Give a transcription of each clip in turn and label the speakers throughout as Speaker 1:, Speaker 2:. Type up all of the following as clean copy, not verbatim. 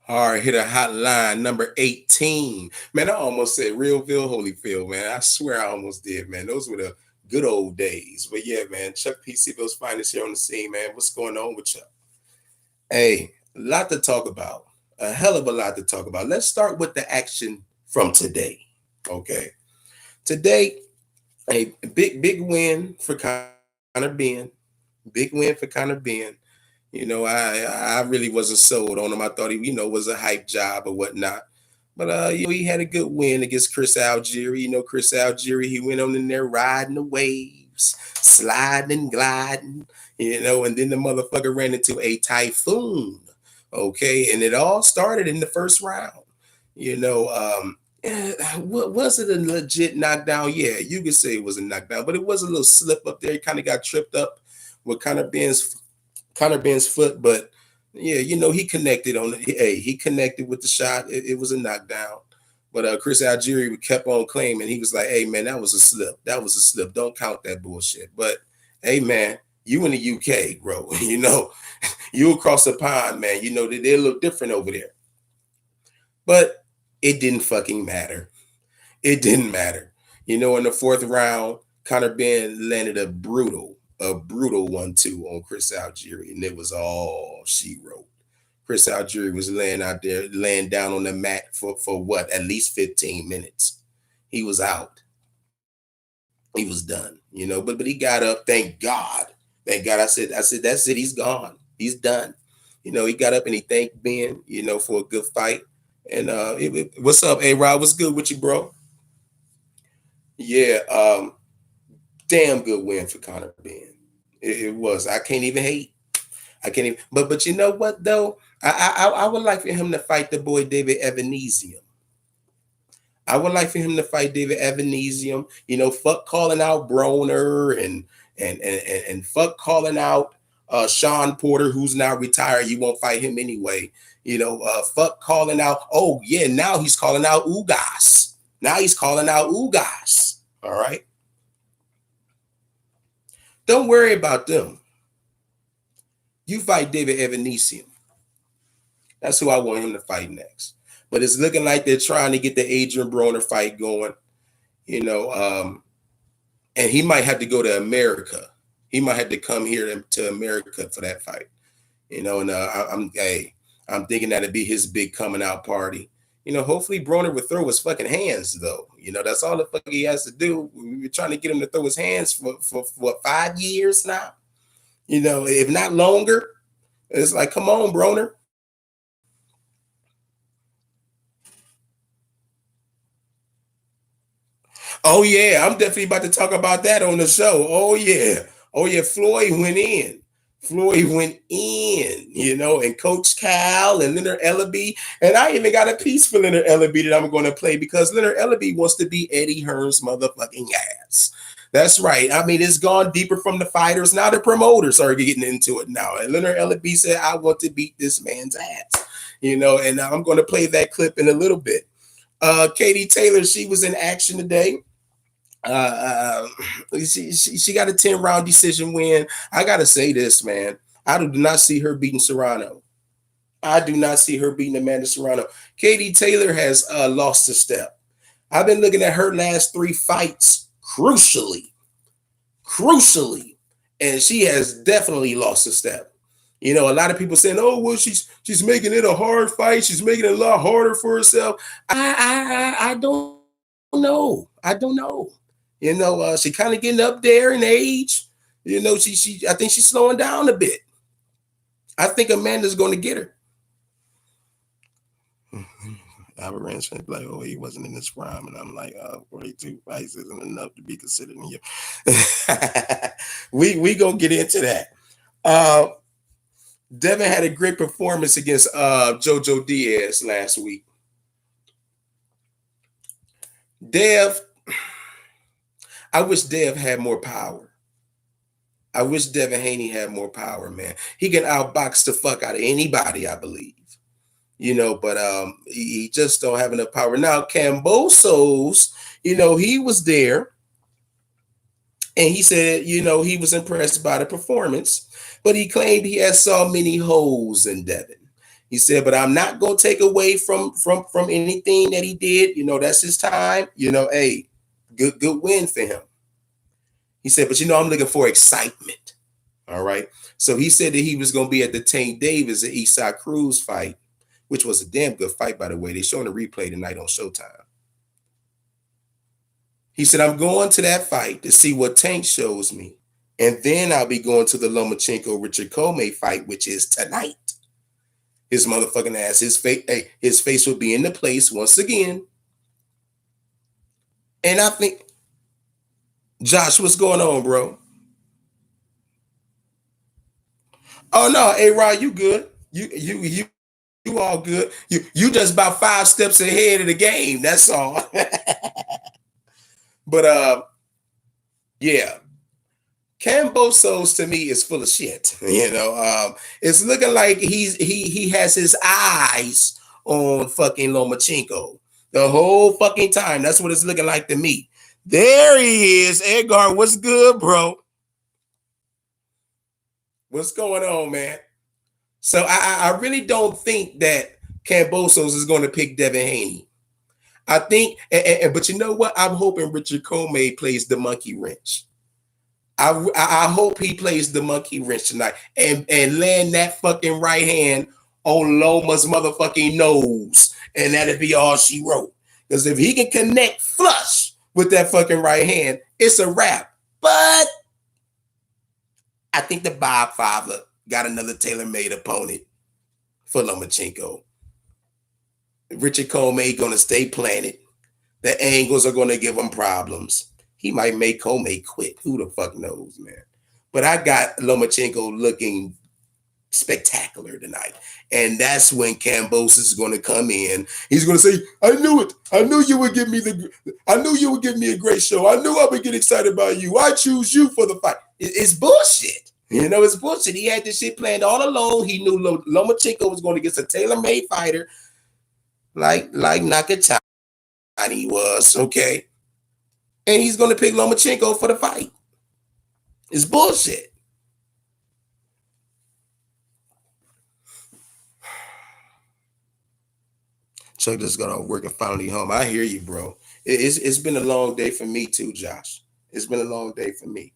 Speaker 1: Hard hitter hotline number 18. Man, I almost said Realville, Holyfield, man. I swear I almost did, man. Those were the good old days. But yeah, man, Chuck P. C-Ville's finest here on the scene, man. What's going on with you? Hey, a lot to talk about. A hell of a lot to talk about. Let's start with the action from today. Okay. Today, a big win for Connor Ben. Big win for Connor Ben. I really wasn't sold on him. I thought he was a hype job or whatnot. But he had a good win against Chris Algieri. Chris Algieri, he went on in there riding the waves, sliding and gliding, and then the motherfucker ran into a typhoon. Okay, and it all started in the first round. Was it a legit knockdown? Yeah, you could say it was a knockdown, but it was a little slip up there. He kind of got tripped up with Connor Ben's foot, but yeah, he connected on it. Hey, he connected with the shot. It was a knockdown. But Chris Algieri kept on claiming. He was like, hey, man, that was a slip. That was a slip. Don't count that bullshit. But, hey, man, you in the UK, bro. You across the pond, man. They look different over there. But it didn't fucking matter. It didn't matter. In the fourth round, Connor Ben landed a brutal 1-2 on Chris Algieri, and it was all she wrote. Chris Algieri was laying out there, laying down on the mat for what, at least 15 minutes. He was out. He was done, but he got up. Thank God. Thank God. I said, that's it. He's gone. He's done. He got up and he thanked Ben, for a good fight. And what's up, A-Rod? What's good with you, bro? Yeah, damn good win for Connor Ben. It was. I can't even hate. I can't even. But you know what though? I would like for him to fight the boy David Evanesium. I would like for him to fight David Evanesium. Fuck calling out Broner and fuck calling out Sean Porter, who's now retired. You won't fight him anyway. Fuck calling out. Oh yeah, now he's calling out Ugas. Now he's calling out Ugas. All right. Don't worry about them. You fight David Evanesium. That's who I want him to fight next. But it's looking like they're trying to get the Adrian Broner fight going, and he might have to go to America. He might have to come here to America for that fight, and I'm thinking that'd be his big coming out party. Hopefully Broner would throw his fucking hands though. That's all the fuck he has to do. We're trying to get him to throw his hands for what, 5 years now? If not longer. It's like, come on, Broner. Oh yeah, I'm definitely about to talk about that on the show. Oh yeah. Floyd went in. And Coach Cal and Leonard Ellaby. And I even got a piece for Leonard Ellaby that I'm going to play because Leonard Ellaby wants to be Eddie Hearn's motherfucking ass. That's right. I mean, it's gone deeper from the fighters. Now the promoters are getting into it now. And Leonard Ellaby said, I want to beat this man's ass. And I'm going to play that clip in a little bit. Katie Taylor, she was in action today. She got a 10-round decision win. I gotta say this, man. I do not see her beating Serrano. I do not see her beating Amanda Serrano. Katie Taylor has lost a step. I've been looking at her last 3 fights crucially, and she has definitely lost a step. A lot of people saying, "Oh, well, she's making it a hard fight. She's making it a lot harder for herself." I don't know. She kind of getting up there in age. I think she's slowing down a bit. I think Amanda's going to get her. Albert Rand's like, oh, he wasn't in his prime. And I'm like, 42 fights isn't enough to be considered in here. we going to get into that. Devin had a great performance against Jojo Diaz last week. I wish Dev had more power. I wish Devin Haney had more power, man. He can outbox the fuck out of anybody, I believe. But he just don't have enough power. Now, Cambosos, he was there. And he said, he was impressed by the performance. But he claimed he had saw many holes in Devin. He said, but I'm not gonna take away from anything that he did. That's his time. Hey, good win for him. He said, but I'm looking for excitement. All right. So he said that he was gonna be at the Tank Davis and Eastside Cruz fight, which was a damn good fight, by the way. They showing the replay tonight on Showtime. He said, I'm going to that fight to see what Tank shows me. And then I'll be going to the Lomachenko Richard Comey fight, which is tonight. His motherfucking ass, his face will be in the place once again. And I think, Josh, what's going on, bro? Oh no, hey Rod, you good? You all good? You just about 5 steps ahead of the game. That's all. But yeah, Cambosos to me is full of shit. It's looking like he has his eyes on fucking Lomachenko the whole fucking time. That's what it's looking like to me. There he is, Edgar. What's good, bro? What's going on, man? So I really don't think that Cambosos is going to pick Devin Haney. I think, but you know what? I'm hoping Richard Comey plays the monkey wrench. I hope he plays the monkey wrench tonight and land that fucking right hand on Loma's motherfucking nose, and that'd be all she wrote. Because if he can connect flush with that fucking right hand, it's a wrap. But I think the Bob Father got another tailor-made opponent for Lomachenko. Richard Comey gonna stay planted. The angles are gonna give him problems. He might make Comey quit. Who the fuck knows, man? But I got Lomachenko looking spectacular tonight. And that's when Cambosos is going to come in. He's going to say, I knew it. I knew you would give me a great show. I knew I would get excited about you. I choose you for the fight. It's bullshit. It's bullshit. He had this shit planned all along. He knew Lomachenko was going to get a tailor-made fighter like Nakatani was, okay? And he's going to pick Lomachenko for the fight. It's bullshit. Chuck just got off work and finally home. I hear you, bro. It's been a long day for me too, Josh. It's been a long day for me.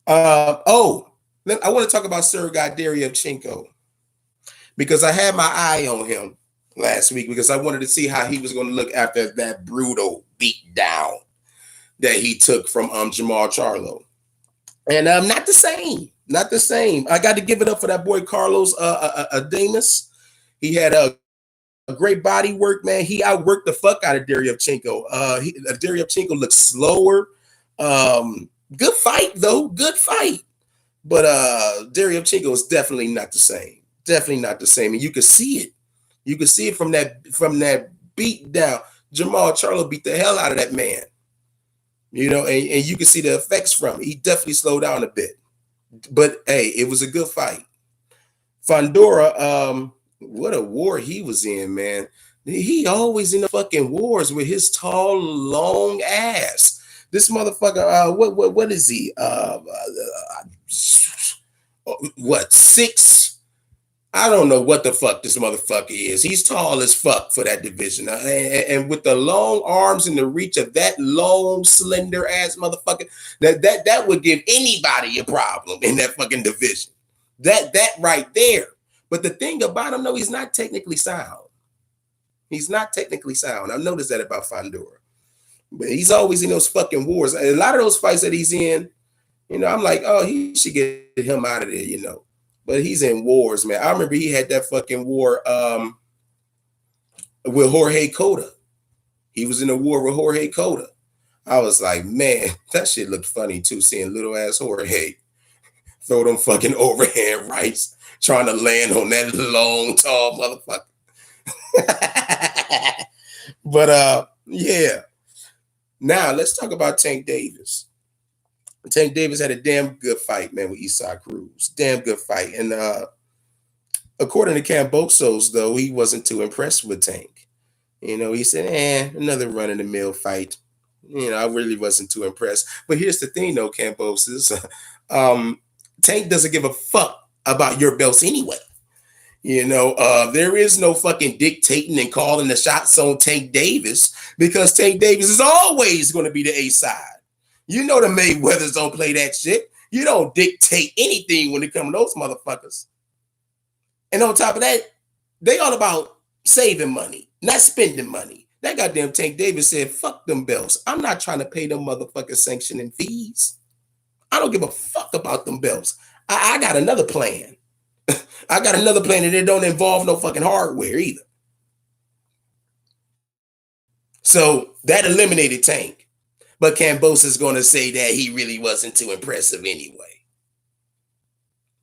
Speaker 1: I want to talk about Sergey Deryevchenko because I had my eye on him last week because I wanted to see how he was going to look after that brutal beat down that he took from Jamal Charlo. And not the same. I got to give it up for that boy Carlos Adames. He had a great body work, man. He outworked the fuck out of Deryevchenko. Deryevchenko looks slower. Good fight though, good fight. But Deryevchenko is definitely not the same. Definitely not the same, and you can see it. You can see it from that beat down. Jamal Charlo beat the hell out of that man. And you can see the effects from it. He definitely slowed down a bit. But hey, it was a good fight. Fandora, what a war he was in, man. He always in the fucking wars with his tall, long ass. This motherfucker, what is he? What, 6? I don't know what the fuck this motherfucker is. He's tall as fuck for that division. And with the long arms and the reach of that long, slender ass motherfucker, that would give anybody a problem in that fucking division. That right there. But the thing about him, though, he's not technically sound. He's not technically sound. I've noticed that about Fandora. But he's always in those fucking wars. A lot of those fights that he's in, I'm like, oh, he should get him out of there, But he's in wars, man. I remember he had that fucking war with Jorge Cota. He was in a war with Jorge Cota. I was like, man, that shit looked funny too, seeing little ass Jorge throw them fucking overhand rights, trying to land on that long, tall motherfucker. But yeah. Now let's talk about Tank Davis. Tank Davis had a damn good fight, man, with Eastside Cruz. Damn good fight. And according to Cambosos, though, he wasn't too impressed with Tank. He said, another run-of-the-mill fight. I really wasn't too impressed. But here's the thing, though, Cambosos. Tank doesn't give a fuck about your belts anyway. There is no fucking dictating and calling the shots on Tank Davis because Tank Davis is always going to be the A side. The Mayweathers don't play that shit. You don't dictate anything when it comes to those motherfuckers. And on top of that, they all about saving money, not spending money. That goddamn Tank Davis said, fuck them belts. I'm not trying to pay them motherfucking sanctioning fees. I don't give a fuck about them belts. I got another plan. I got another plan and it don't involve no fucking hardware either. So that eliminated Tank. But Kambosa's going to say that he really wasn't too impressive anyway.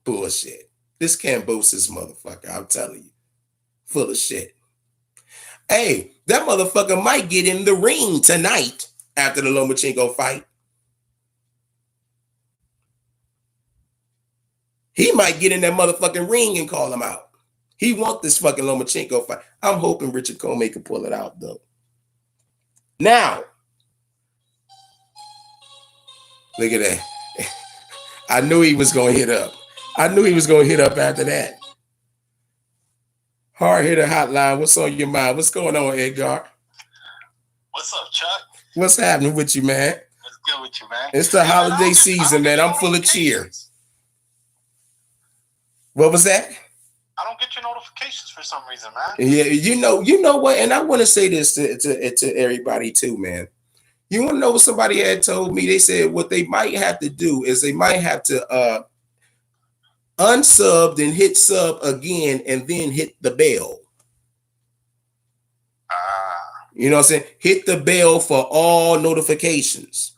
Speaker 1: Bullshit. This Kambosa's motherfucker, I'm telling you. Full of shit. Hey, that motherfucker might get in the ring tonight after the Lomachenko fight. He might get in that motherfucking ring and call him out. He want this fucking Lomachenko fight. I'm hoping Richard Comey can pull it out, though. Now, look at that. I knew he was going to hit up. After that. Hard hitter hotline. What's on your mind? What's going on, Edgar?
Speaker 2: What's up, Chuck?
Speaker 1: What's happening with you, man?
Speaker 2: What's good with you, man?
Speaker 1: It's the holiday season, man. I'm full of cheer. What was that?
Speaker 2: I don't get your notifications for some reason, man.
Speaker 1: Yeah, you know what? And I want to say this to everybody too, man. You want to know what somebody had told me? They said what they might have to do is they might have to unsub and hit sub again and then hit the bell. You know what I'm saying? Hit the bell for all notifications.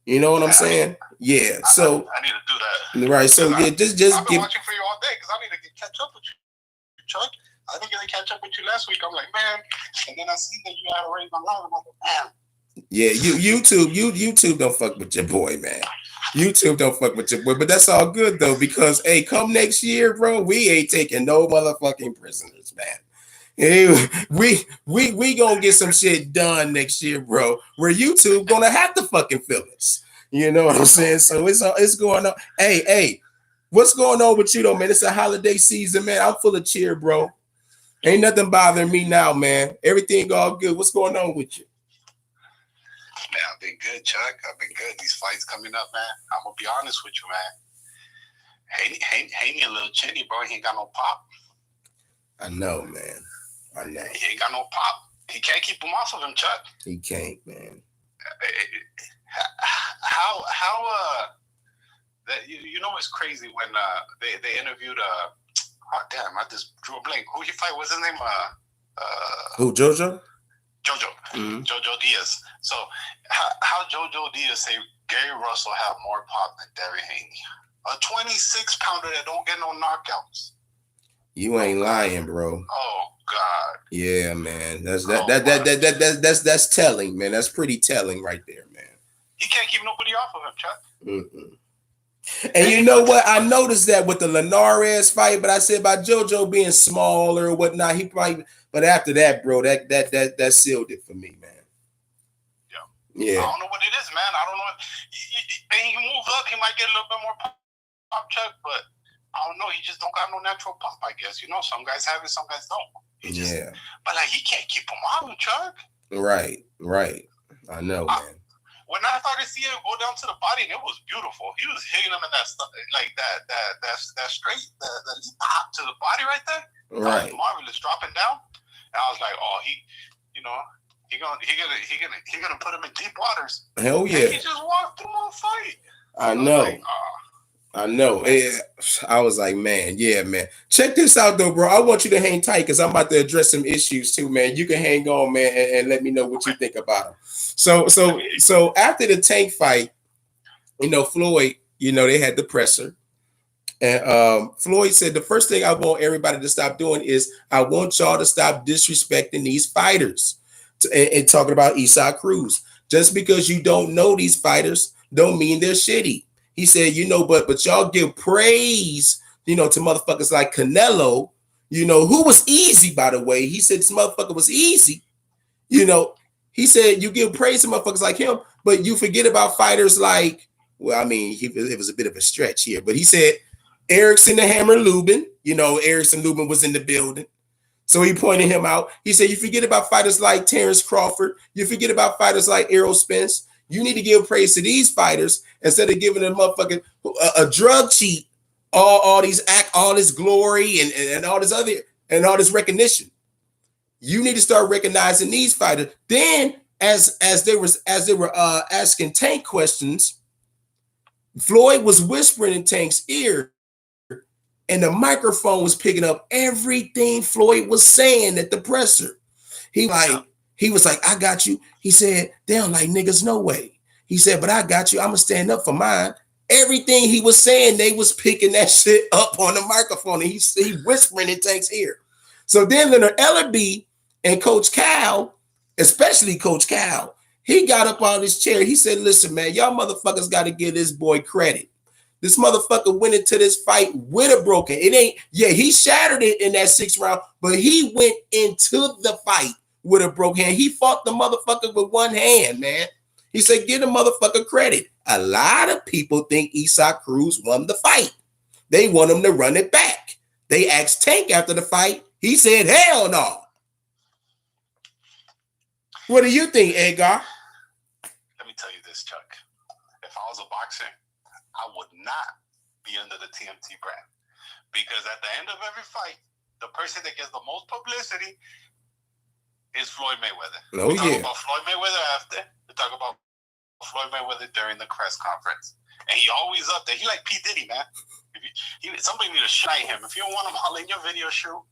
Speaker 1: You know what I'm saying? Yeah. So
Speaker 2: I need to do that.
Speaker 1: Right. So yeah, just
Speaker 2: I've been watching for you all day because I need to catch up with you, Chuck. I didn't get to catch up with you last week. I'm like, man, and then I see that you had already my line. I'm like, man.
Speaker 1: Yeah, YouTube don't fuck with your boy, man. YouTube don't fuck with your boy, but that's all good though because hey, come next year, bro, we ain't taking no motherfucking prisoners, man. Hey, we gonna get some shit done next year, bro. Where YouTube gonna have to fucking fill us. You know what I'm saying? So it's going on. Hey, what's going on with you though, man? It's a holiday season, man. I'm full of cheer, bro. Ain't nothing bothering me now, man. Everything all good. What's going on with you?
Speaker 2: Man, I've been good, Chuck. I've been good. These fights coming up, man. I'm gonna be honest with you, man. Hey, me a little chinny, bro. He ain't got no pop.
Speaker 1: I know, man. I know.
Speaker 2: He ain't got no pop. He can't keep him off of him, Chuck.
Speaker 1: He can't, man.
Speaker 2: How that you know it's crazy when they interviewed damn, I just drew a blank. Who he fight? What's his name?
Speaker 1: Who, Jojo?
Speaker 2: Jojo.
Speaker 1: Mm-hmm.
Speaker 2: Jojo Diaz. So how Jojo Diaz say Gary Russell have more pop than Derrick Haney? A 26-pounder that don't get no knockouts.
Speaker 1: You ain't lying, bro.
Speaker 2: Oh God.
Speaker 1: Yeah, man. That's telling, man. That's pretty telling right there, man.
Speaker 2: He can't keep nobody off of him, Chuck.
Speaker 1: Mm-mm. And you know what? I noticed that with the Linares fight, but I said about JoJo being smaller or whatnot, he probably. But after that, bro, that sealed it for me, man. Yeah.
Speaker 2: I don't know what it is, man. I don't know. He moves up, he might get a little bit more pop, Chuck, but I don't know. He just don't got no natural pop, I guess. You know, some guys have it, some guys don't.
Speaker 1: Yeah.
Speaker 2: But like, he can't keep him on, Chuck.
Speaker 1: Right. I know, man.
Speaker 2: When I started seeing him go down to the body, and it was beautiful. He was hitting him in that stuff, like that straight, the pop to the body right there.
Speaker 1: Right.
Speaker 2: That was marvelous, dropping down. And I was like, oh, he gonna put him in deep waters.
Speaker 1: Hell yeah.
Speaker 2: And he just walked through a fight.
Speaker 1: I know. I know. I was like, man, yeah, man. Check this out, though, bro. I want you to hang tight because I'm about to address some issues too, man. You can hang on, man, and let me know what you think about them. So after the Tank fight, Floyd, they had the presser. And Floyd said, the first thing I want everybody to stop doing is I want y'all to stop disrespecting these fighters and talking about Isaac Cruz. Just because you don't know these fighters don't mean they're shitty. He said, but y'all give praise, to motherfuckers like Canelo, who was easy, by the way. He said this motherfucker was easy. He said you give praise to motherfuckers like him, but you forget about fighters like, well, I mean, it was a bit of a stretch here, but he said Erickson the Hammer Lubin, You know, Erickson Lubin was in the building. So he pointed him out. He said, you forget about fighters like Terrence Crawford. You forget about fighters like Errol Spence. You need to give praise to these fighters instead of giving them motherfucking a drug cheat all this glory and all this other and all this recognition. You need to start recognizing these fighters. Then, as they were asking Tank questions, Floyd was whispering in Tank's ear, and the microphone was picking up everything Floyd was saying at the presser. He was like, I got you. He said, they don't like niggas, no way. He said, but I got you. I'm gonna stand up for mine. Everything he was saying, they was picking that shit up on the microphone, and he whispering in Tank's ear. So then Leonard Ellerby and Coach Cal, especially Coach Cal, he got up on his chair. He said, listen, man, y'all motherfuckers got to give this boy credit. This motherfucker went into this fight with a broken. He shattered it in that 6th round, but he went into the fight with a broken hand. He fought the motherfucker with one hand, man. He said, give the motherfucker credit. A lot of people think Isaac Cruz won the fight. They want him to run it back. They asked Tank after the fight. He said, hell no. What do you think, Edgar?
Speaker 2: Let me tell you this, Chuck. If I was a boxer, I would not be under the TMT brand. Because at the end of every fight, the person that gets the most publicity is Floyd Mayweather.
Speaker 1: Oh,
Speaker 2: we talk
Speaker 1: yeah.
Speaker 2: about Floyd Mayweather after. We talk about Floyd Mayweather during the press conference. And he always up there. He like P. Diddy, man. Somebody need to shine him. If you don't want him all in your video shoot,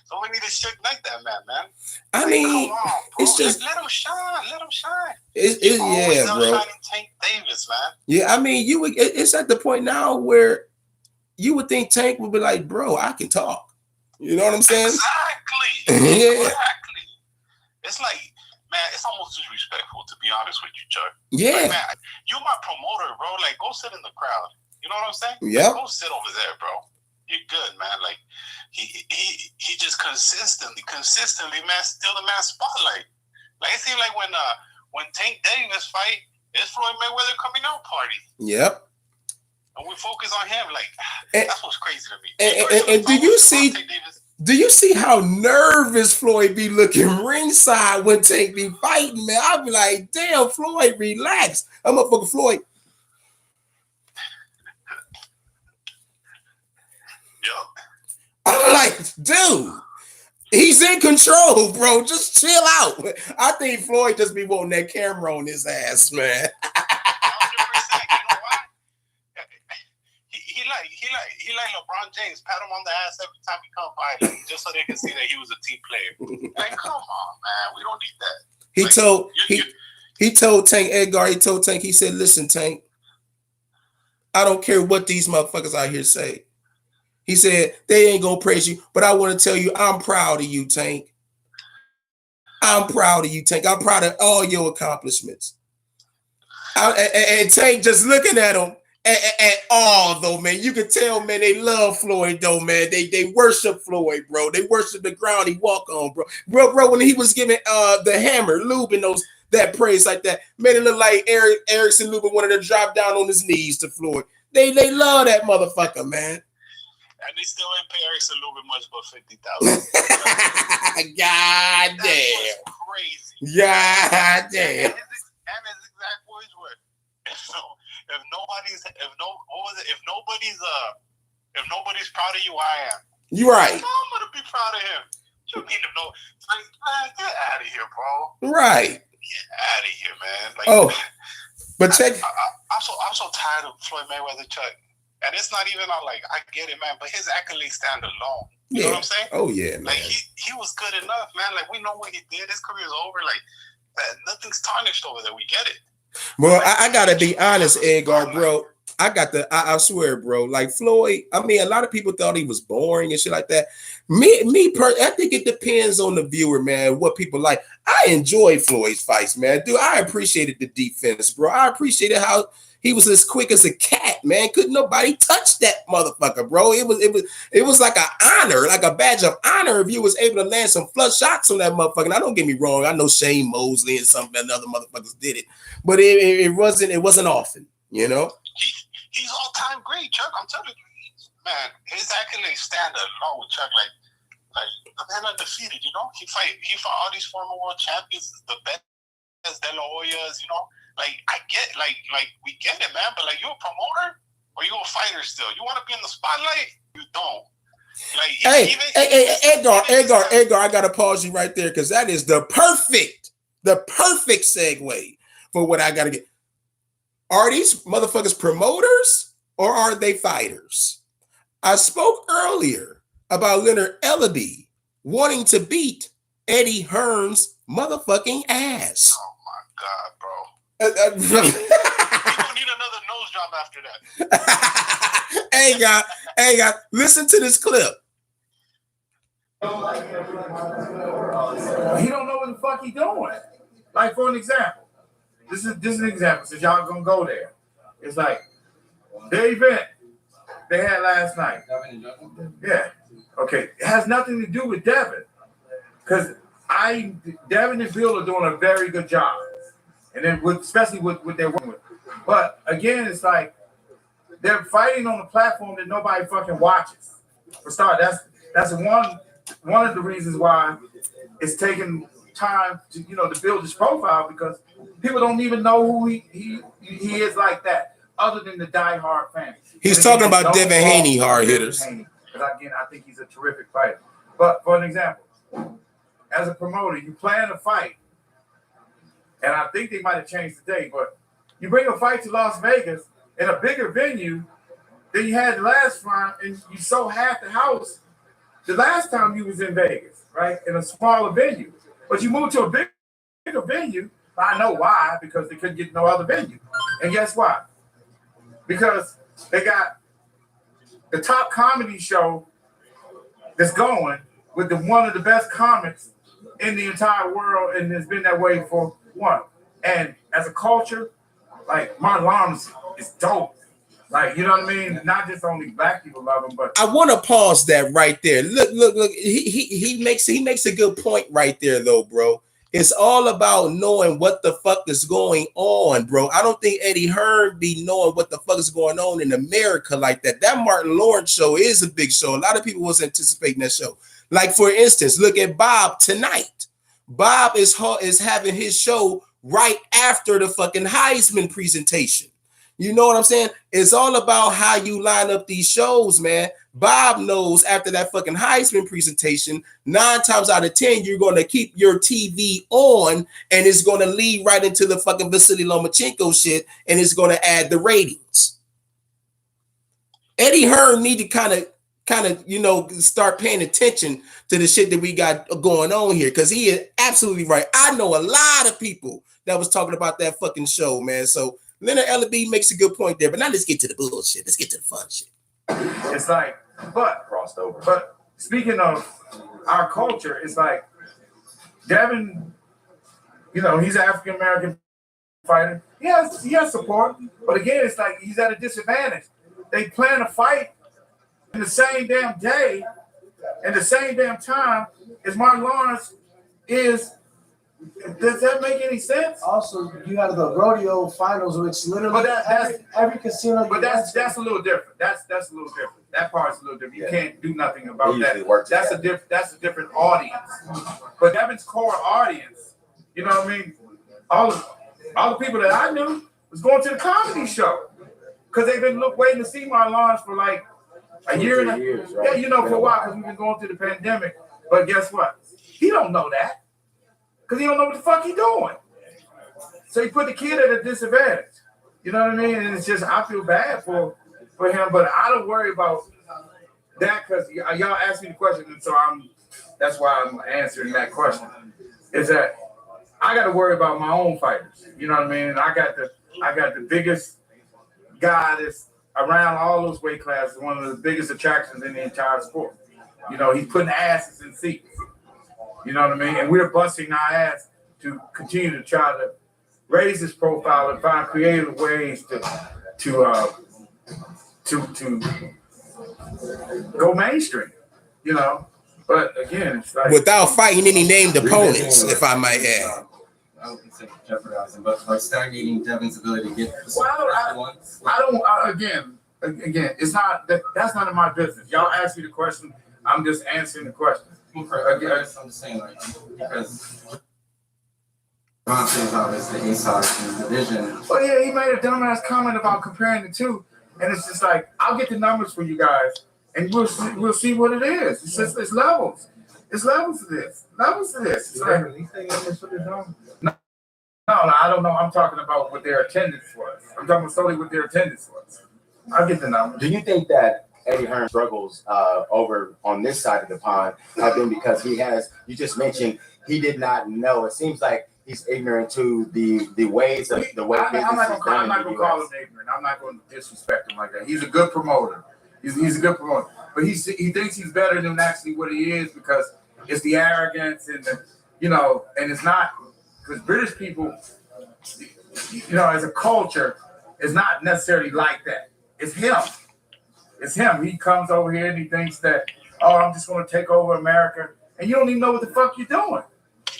Speaker 2: somebody need to shit like that man.
Speaker 1: I mean,
Speaker 2: come on, bro.
Speaker 1: it's just
Speaker 2: let him shine.
Speaker 1: yeah, bro.
Speaker 2: Tank Davis, man.
Speaker 1: Yeah, I mean, it's at the point now where you would think Tank would be like, bro, I can talk. You know what I'm saying?
Speaker 2: Exactly.
Speaker 1: Yeah.
Speaker 2: Exactly. It's like, man, it's almost disrespectful, to be honest with you, Chuck.
Speaker 1: Yeah.
Speaker 2: Like, man, you're my promoter, bro. Like, go sit in the crowd. You know what I'm saying?
Speaker 1: Yeah.
Speaker 2: Like, go sit over there, bro. You're good, man. Like, he just consistently, man, still the man spotlight. Like, it seems like when Tank Davis fight, it's Floyd Mayweather coming out party.
Speaker 1: Yep.
Speaker 2: And we focus on him. Like, that's what's crazy to me.
Speaker 1: And do you see how nervous Floyd be looking ringside when Tank be fighting, man? I'll be like, damn, Floyd, relax. I'm motherfucking Floyd. I'm like, dude, he's in control, bro. Just chill out. I think Floyd just be wanting that camera on his ass, man.
Speaker 2: 100%. You know why? He like LeBron James, pat him on the ass every time he come by, like, just so they can see that he was a team player. Like, come on, man, we don't need that.
Speaker 1: He told Tank, Edgar, he said, listen, Tank, I don't care what these motherfuckers out here say. He said, they ain't gonna praise you, but I want to tell you, I'm proud of you, Tank. I'm proud of you, Tank. I'm proud of all your accomplishments. And Tank just looking at him at all, though, man. You can tell, man, they love Floyd, though, man. They worship Floyd, bro. They worship the ground he walk on, bro. Bro, when he was giving the hammer, Lubin, that praise like that, made it look like Erickson Lubin wanted to drop down on his knees to Floyd. They love that motherfucker, man.
Speaker 2: And they still ain't pay Erickson Lubin much but $50,000.
Speaker 1: God damn.
Speaker 2: That's crazy.
Speaker 1: God damn.
Speaker 2: And his exact words were, if nobody's proud of you, I am.
Speaker 1: You right.
Speaker 2: I'm gonna be proud of him. You need to know. Like, man, get out of here, bro.
Speaker 1: Right.
Speaker 2: Get out of here, man. Like,
Speaker 1: but check.
Speaker 2: I'm so tired of Floyd Mayweather, Chuck. And it's not even like, I get it, man, but his accolades stand alone. You know what I'm saying?
Speaker 1: Oh yeah, man.
Speaker 2: Like, he was good enough, man. Like, we know what he did. His career's over. Like, nothing's tarnished over there. We get it.
Speaker 1: Well, I gotta be honest, Edgar, bro. I swear, bro. Like Floyd, I mean, a lot of people thought he was boring and shit like that. I think it depends on the viewer, man, what people like. I enjoy Floyd's fights, man. Dude, I appreciated the defense, bro. I appreciated how he was as quick as a cat, man. Couldn't nobody touch that motherfucker, bro. It was like an honor, like a badge of honor if you was able to land some flush shots on that motherfucker. Now, don't get me wrong. I know Shane Mosley and some other motherfuckers did it, but it wasn't often, you know.
Speaker 2: He's all time great, Chuck. I'm telling you, man, his accolades stand alone, Chuck. Like the man undefeated, you know. He fought all these former world champions, the best De La Hoyas, you know. Like I get, like we get it, man. But like, you a promoter or you a fighter still? You want to be in the spotlight? You don't. Like,
Speaker 1: Edgar, I gotta pause you right there because that is the perfect segue for what I gotta get. Are these motherfuckers promoters or are they fighters? I spoke earlier about Leonard Ellaby wanting to beat Eddie Hearn's motherfucking ass.
Speaker 2: Oh my God, bro. You don't need another nose job after that.
Speaker 1: Hey guys, listen to this clip.
Speaker 3: He don't know what the fuck he doing. Like, for an example, this is an example. Since y'all gonna go there, it's like the event they had last night. Yeah. Okay. It has nothing to do with Devin, because Devin and Bill are doing a very good job, and then especially with what they're working with. But again, it's like they're fighting on a platform that nobody fucking watches. For start, that's one of the reasons why it's taking time to to build his profile, because people don't even know who he is like that, other than the diehard fans.
Speaker 1: He's talking about Devin Haney, hard hitters.
Speaker 3: Because again, I think he's a terrific fighter. But for an example, as a promoter, you plan a fight, and I think they might have changed the date, but you bring a fight to Las Vegas in a bigger venue than you had the last time, and you sold half the house the last time you was in Vegas, right? In a smaller venue. But you moved to a bigger venue. I know why, because they couldn't get no other venue. And guess what? Because they got the top comedy show that's going with one of the best comics in the entire world, and it's been that way for what? And as a culture, like, Martin Lawrence is dope. Like, you know what I mean? Not just only black people love him, but
Speaker 1: I want to pause that right there. Look. He makes a good point right there, though, bro. It's all about knowing what the fuck is going on, bro. I don't think Eddie Hearn be knowing what the fuck is going on in America like that. That Martin Lawrence show is a big show. A lot of people was anticipating that show. Like, for instance, look at Bob tonight. Bob is having his show right after the fucking Heisman presentation. You know what I'm saying? It's all about how you line up these shows, man. Bob knows after that fucking Heisman presentation, 9 times out of 10, you're going to keep your TV on, and it's going to lead right into the fucking Vasily Lomachenko shit, and it's going to add the ratings. Eddie Hearn need to kind of, start paying attention to the shit that we got going on here, because he is absolutely right. I know a lot of people that was talking about that fucking show, man. So Leonard Ellaby makes a good point there, but now let's get to the bullshit. Let's get to the fun shit.
Speaker 3: It's like, but crossed over. But speaking of our culture, it's like Devin, he's an African American fighter. He has support, but again, it's like he's at a disadvantage. They plan a fight in the same damn day and the same damn time as Martin Lawrence is. Does that make any sense?
Speaker 4: Also, you have the rodeo finals, which literally every casino.
Speaker 3: But that's a little different. That's a little different. That part's a little different. You can't do nothing about that. That's a different audience. But Devin's core audience, you know what I mean? All the people that I knew was going to the comedy show because they've been waiting to see Martin Lawrence for like a year and a half. Right? Yeah, for a while because we've been going through the pandemic. But guess what? He don't know that. Because he don't know what the fuck he doing. So he put the kid at a disadvantage. You know what I mean? And it's just, I feel bad for him, but I don't worry about that because y'all asked me the question, and so that's why I'm answering that question. Is that I got to worry about my own fighters. You know what I mean? And I got the biggest guy that's around all those weight classes, one of the biggest attractions in the entire sport. He's putting asses in seats. You know what I mean? And we're busting our ass to continue to try to raise his profile and find creative ways to go mainstream, But again, it's like
Speaker 1: without fighting any named opponents, if I might add.
Speaker 5: I don't consider jeopardizing, but by stagnating Devin's ability to get the
Speaker 3: I don't. Again, again, it's not that's none of my business. Y'all ask me the question, I'm just answering the question.
Speaker 5: Again, I'm just saying, like, because Devontae's obviously the inside in the division.
Speaker 3: Well, yeah, he made a dumbass comment about comparing the two, and it's just like, I'll get the numbers for you guys, and we'll see what it is. It's just it's levels. It's levels of this. Levels of this. It's like, no, I don't know. I'm talking about what their attendance was. I'm talking about solely what their attendance was. I'll get the numbers.
Speaker 6: Do you think that Eddie Hearn struggles over on this side of the pond have been because he has, you just mentioned, he did not know. It seems like he's ignorant to the ways of the way business is done.
Speaker 3: I'm not going to call him ignorant. I'm not going to disrespect him like that. He's a good promoter. He's a good promoter. But he thinks he's better than actually what he is because it's the arrogance and the, you know, and it's not, because British people, you know, as a culture, is not necessarily like that. It's him. It's him. He comes over here and he thinks that, oh, I'm just going to take over America. And you don't even know what the fuck you're doing.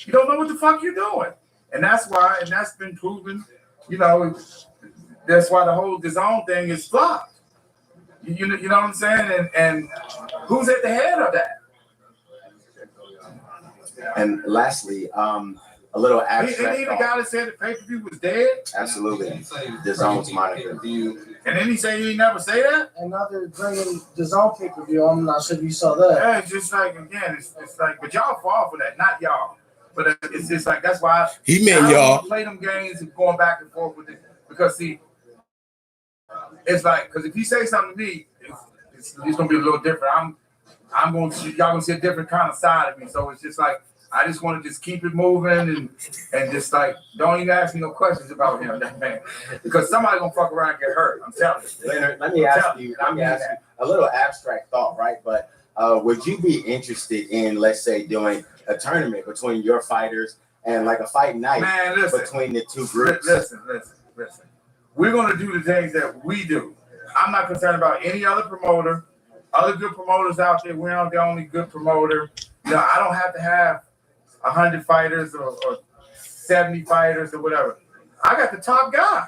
Speaker 3: You don't know what the fuck you're doing. And that's why, and that's been proven, you know, that's why the whole DAZN thing is flopped. You know what I'm saying? And who's at the head of that?
Speaker 6: And lastly, a little abstract.
Speaker 3: Ain't he the guy that said the pay-per-view was dead?
Speaker 6: Absolutely. DAZN's monitor.
Speaker 3: And then he said he never say that?
Speaker 4: And now they're bringing DAZN pay-per-view. I'm not sure if you saw that.
Speaker 3: Yeah, it's just like, again, it's like, but y'all fall for that, not y'all. But it's just like, that's why
Speaker 1: He meant
Speaker 3: I
Speaker 1: y'all.
Speaker 3: don't play them games and going back and forth with it. Because, see, it's like, because if you say something to me, it's going to be a little different. I'm going to, y'all going to see a different kind of side of me. So it's just like, I just want to just keep it moving and just like, don't even ask me no questions about him, that man. Because somebody going to fuck around and get hurt. I'm telling you.
Speaker 6: Leonard, let me ask you a little abstract thought, right? But would you be interested in, let's say, doing a tournament between your fighters and like a fight night between the two groups?
Speaker 3: Listen. We're going to do the things that we do. I'm not concerned about any other promoter. Other good promoters out there, we're not the only good promoter. You know, I don't have to have 100 fighters or 70 fighters or whatever. I got the top guy.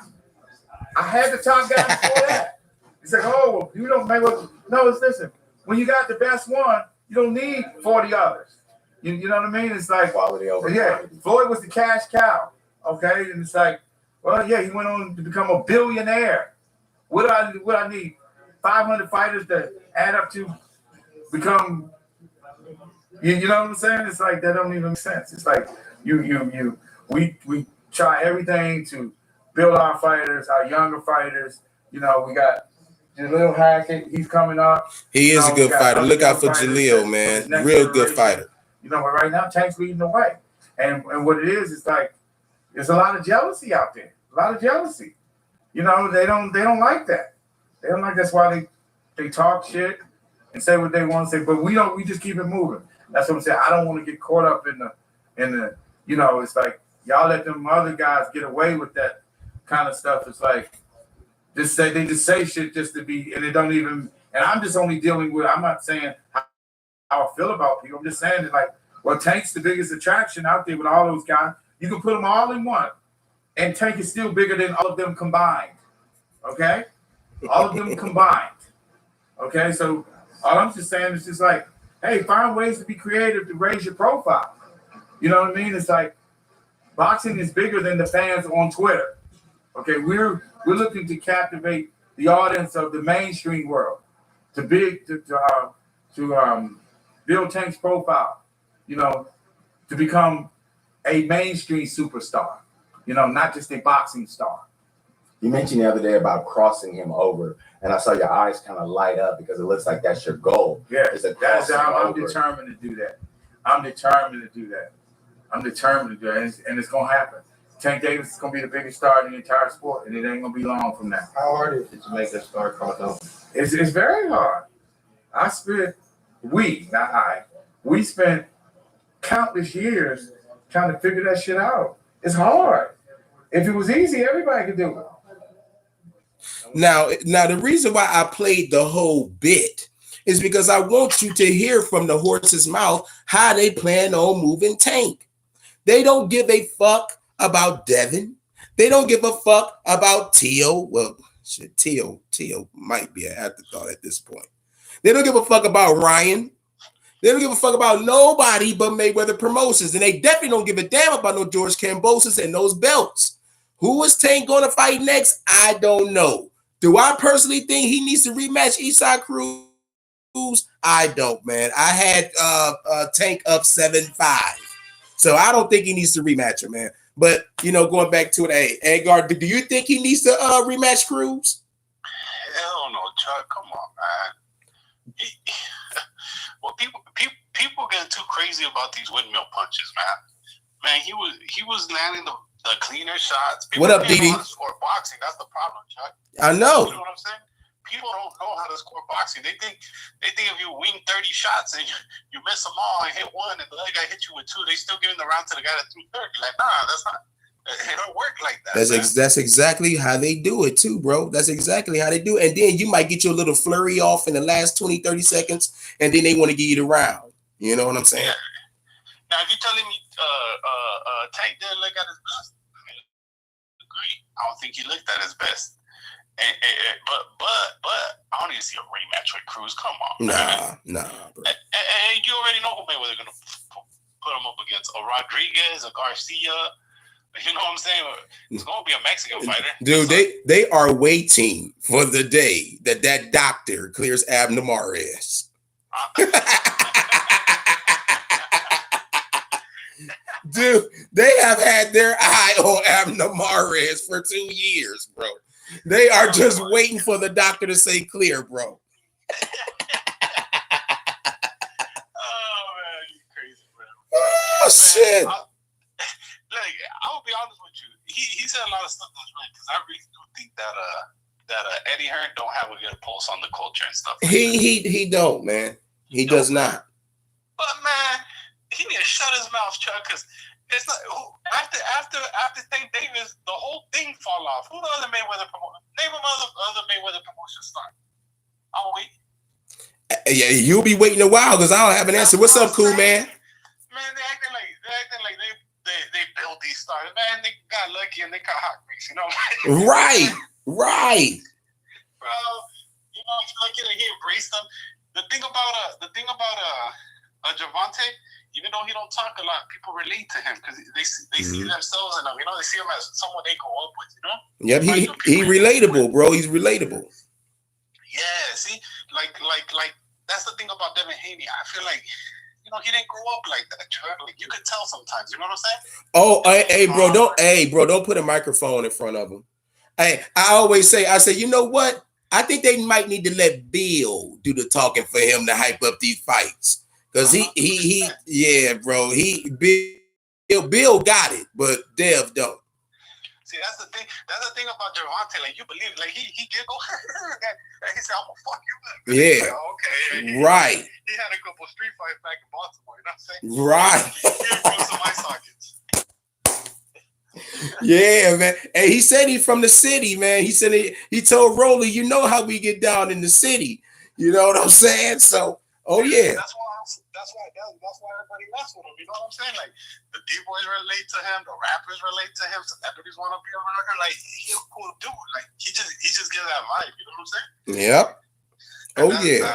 Speaker 3: I had the top guy before that. It's like, oh, well, you don't make what? No, listen. When you got the best one, you don't need 40 others. You know what I mean? It's like
Speaker 6: Quality over quantity.
Speaker 3: Floyd was the cash cow. Okay, and it's like, well, yeah, he went on to become a billionaire. What do I need? 500 fighters to add up to become. You know what I'm saying? It's like that don't even make sense. It's like we try everything to build our fighters, our younger fighters. You know, we got Jaleel Hackett. He's coming up.
Speaker 1: He is a good fighter. Look out for Jaleel, man. Real good fighter.
Speaker 3: You know, but right now Tank's leading the way, and what it is, it's like there's a lot of jealousy out there. A lot of jealousy. You know, they don't like that. They don't like that's why they talk shit and say what they want to say. But we don't. We just keep it moving. That's what I'm saying. I don't want to get caught up in the you know, it's like y'all let them other guys get away with that kind of stuff. It's like they just say shit just to be, and it don't even. And I'm just only dealing with. I'm not saying how I feel about people. I'm just saying that, like, well, Tank's the biggest attraction out there with all those guys. You can put them all in one, and Tank is still bigger than all of them combined. Okay, all of them combined. Okay, so all I'm just saying is just like, hey, find ways to be creative to raise your profile. You know what I mean? It's like boxing is bigger than the fans on Twitter. Okay, we're looking to captivate the audience of the mainstream world, to build Tank's profile. You know, to become a mainstream superstar. You know, not just a boxing star.
Speaker 6: You mentioned the other day about crossing him over, and I saw your eyes kind of light up because it looks like that's your goal.
Speaker 3: Yeah,
Speaker 6: I'm
Speaker 3: determined to do that. I'm determined to do that, and it's gonna happen. Tank Davis is gonna be the biggest star in the entire sport, and it ain't gonna be long from now.
Speaker 5: How hard is it to make that star cross over?
Speaker 3: It's very hard. We spent countless years trying to figure that shit out. It's hard. If it was easy, everybody could do it.
Speaker 1: Now, the reason why I played the whole bit is because I want you to hear from the horse's mouth how they plan on moving Tank. They don't give a fuck about Devin. They don't give a fuck about Tio. Well, shit, Teal might be an afterthought at this point. They don't give a fuck about Ryan. They don't give a fuck about nobody but Mayweather Promotions. And they definitely don't give a damn about no George Kambosos and those belts. Who is Tank going to fight next? I don't know. Do I personally think he needs to rematch Eastside Cruz? I don't, man. I had Tank up 7-5. So I don't think he needs to rematch him, man. But, you know, going back to it, hey, Edgar, do you think he needs to rematch Cruz?
Speaker 2: Hell no, Chuck. Come on, man. Well, people getting too crazy about these windmill punches, man. Man, he was landing the cleaner shots. People
Speaker 1: What up,
Speaker 2: don't know
Speaker 1: DD?
Speaker 2: how to score boxing. That's the problem, Chuck.
Speaker 1: I know.
Speaker 2: You know what I'm saying? People don't know how to score boxing. They think if you wing 30 shots and you miss them all and hit one, and the other guy hit you with two, they still giving the round to the guy that threw 30. Like, nah, that's not. It don't work like that.
Speaker 1: That's exactly how they do it too, bro. That's exactly how they do it. And then you might get your little flurry off in the last 20, 30 seconds, and then they want to give you the round. You know what I'm saying?
Speaker 2: Yeah. Now, if you're telling me Tank didn't look at his best, I mean, agree. I don't think he looked at his best. But I don't need to see a rematch with Cruz. Come on, man.
Speaker 1: Nah, bro.
Speaker 2: And you already know who Mayweather gonna put him up against: a Rodriguez, a Garcia. You know what I'm saying? It's gonna be a Mexican fighter,
Speaker 1: Dude. They are waiting for the day that doctor clears Abner Mares. Dude, they have had their eye on Abner Mares for 2 years, bro. They are just waiting for the doctor to say clear, bro.
Speaker 2: Oh man, you crazy, bro.
Speaker 1: Oh shit.
Speaker 2: I'll be honest with you. He said a lot of stuff that's right, because I really do think that Eddie Hearn don't have a good pulse on the culture and stuff. Like
Speaker 1: He don't, man. He does not.
Speaker 2: But man, he need to shut his mouth, Chuck, because it's not after Tank Davis, the whole thing fall off. Who the other Mayweather promotion? Name him other Mayweather promotion star. I'll wait.
Speaker 1: Yeah, you'll be waiting a while because I don't have an answer. What's up, cool man?
Speaker 2: Man, they acting like they built these stars. Man, they got lucky and they got hot mix, you know.
Speaker 1: Right.
Speaker 2: Bro, you know, it's lucky that he embraced them. The thing about Gervonta, even though he don't talk a lot, people relate to him because they see themselves in him. You know, they see him as someone they grow up with. You know.
Speaker 1: Yep, he relatable, bro. He's relatable.
Speaker 2: Yeah, see, like that's the thing about Devin Haney. I feel like, you know, he didn't grow up like that. Like, you could tell sometimes. You know what I'm saying?
Speaker 1: Oh, hey, bro, don't put a microphone in front of him. Hey, I say, you know what? I think they might need to let Bill do the talking for him to hype up these fights. Because yeah, bro, Bill got it, but Dev don't.
Speaker 2: See, that's the thing about Gervonta. Like, you believe, like, he giggled. He said, I'm gonna fuck you up.
Speaker 1: Yeah.
Speaker 2: Like, okay.
Speaker 1: Right.
Speaker 2: He had a couple street fights back in Baltimore, you know what I'm saying?
Speaker 1: Right.
Speaker 2: He broke some eye sockets.
Speaker 1: Yeah, man. And he said he's from the city, man. He said he told Rolly, you know how we get down in the city. You know what I'm saying? So, oh yeah.
Speaker 2: That's why everybody mess with him. You know what I'm saying? Like, the D-boys relate to him, the rappers relate to him, celebrities want to be around him. Like, he's a cool dude. Like, he just gives that vibe. You know what I'm saying?
Speaker 1: Yep. Oh yeah.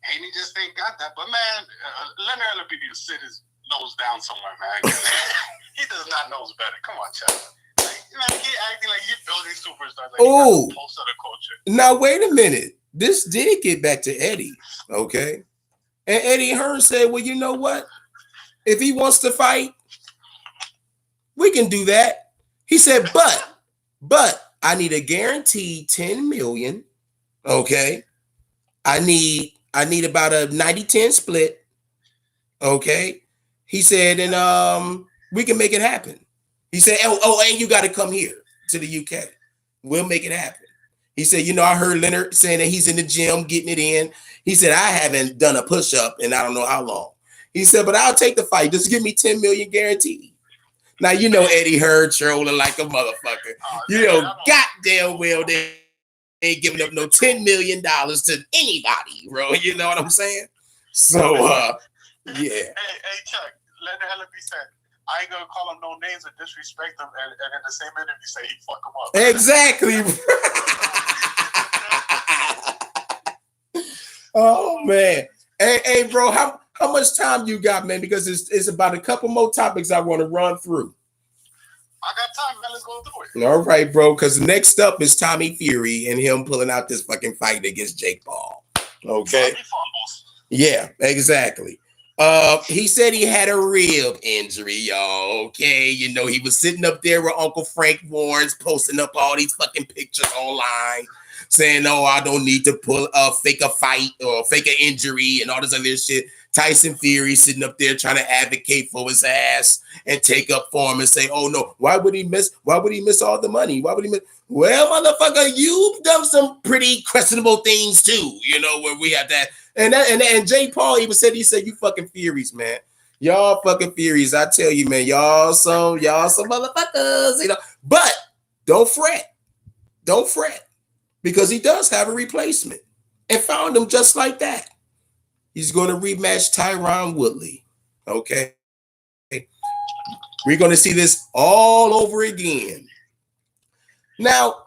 Speaker 2: Haney just ain't got that. But man, let Erla be to sit his nose down somewhere, man. He does not know better. Come on, Chuck. Like, man, he acting like he's building superstars. Like,
Speaker 1: oh,
Speaker 2: pulse of the culture.
Speaker 1: Now wait a minute. This did get back to Eddie, okay? And Eddie Hearn said, well, you know what? If he wants to fight, we can do that. He said, but I need a guaranteed 10 million. Okay. I need about a 90-10 split. Okay. He said, and we can make it happen. He said, and you got to come here to the UK. We'll make it happen. He said, you know, I heard Leonard saying that he's in the gym getting it in. He said, I haven't done a push-up in I don't know how long. He said, but I'll take the fight. Just give me 10 million guaranteed. Now, you know, Eddie Hearn trolling like a motherfucker. You know, goddamn well they ain't giving up no $10 million to anybody, bro. You know what I'm saying? So, yeah.
Speaker 2: Hey, Chuck, let the hell be said. I ain't gonna call him no names or disrespect him, and in the same interview say he fuck him up.
Speaker 1: Exactly. Oh man. Hey, bro, how much time you got, man? Because it's about a couple more topics I want to run through.
Speaker 2: I got time, man. Let's go through it.
Speaker 1: All right, bro. Because next up is Tommy Fury and him pulling out this fucking fight against Jake Paul. Okay. Yeah, exactly. He said he had a rib injury, y'all. Okay, you know, he was sitting up there with Uncle Frank Warren's posting up all these fucking pictures online, saying, "Oh, I don't need to fake a fight or fake an injury and all this other shit." Tyson Fury sitting up there trying to advocate for his ass and take up for him and say, "Oh no, why would he miss all the money? Why would he miss?" Well, motherfucker, you've done some pretty questionable things too, you know, where we have that. And Jay Paul even said, you fucking Furies, man. Y'all fucking Furies. I tell you, man, y'all some motherfuckers, you know. But don't fret. Don't fret. Because he does have a replacement. And found him just like that. He's going to rematch Tyron Woodley. Okay. We're going to see this all over again. Now, go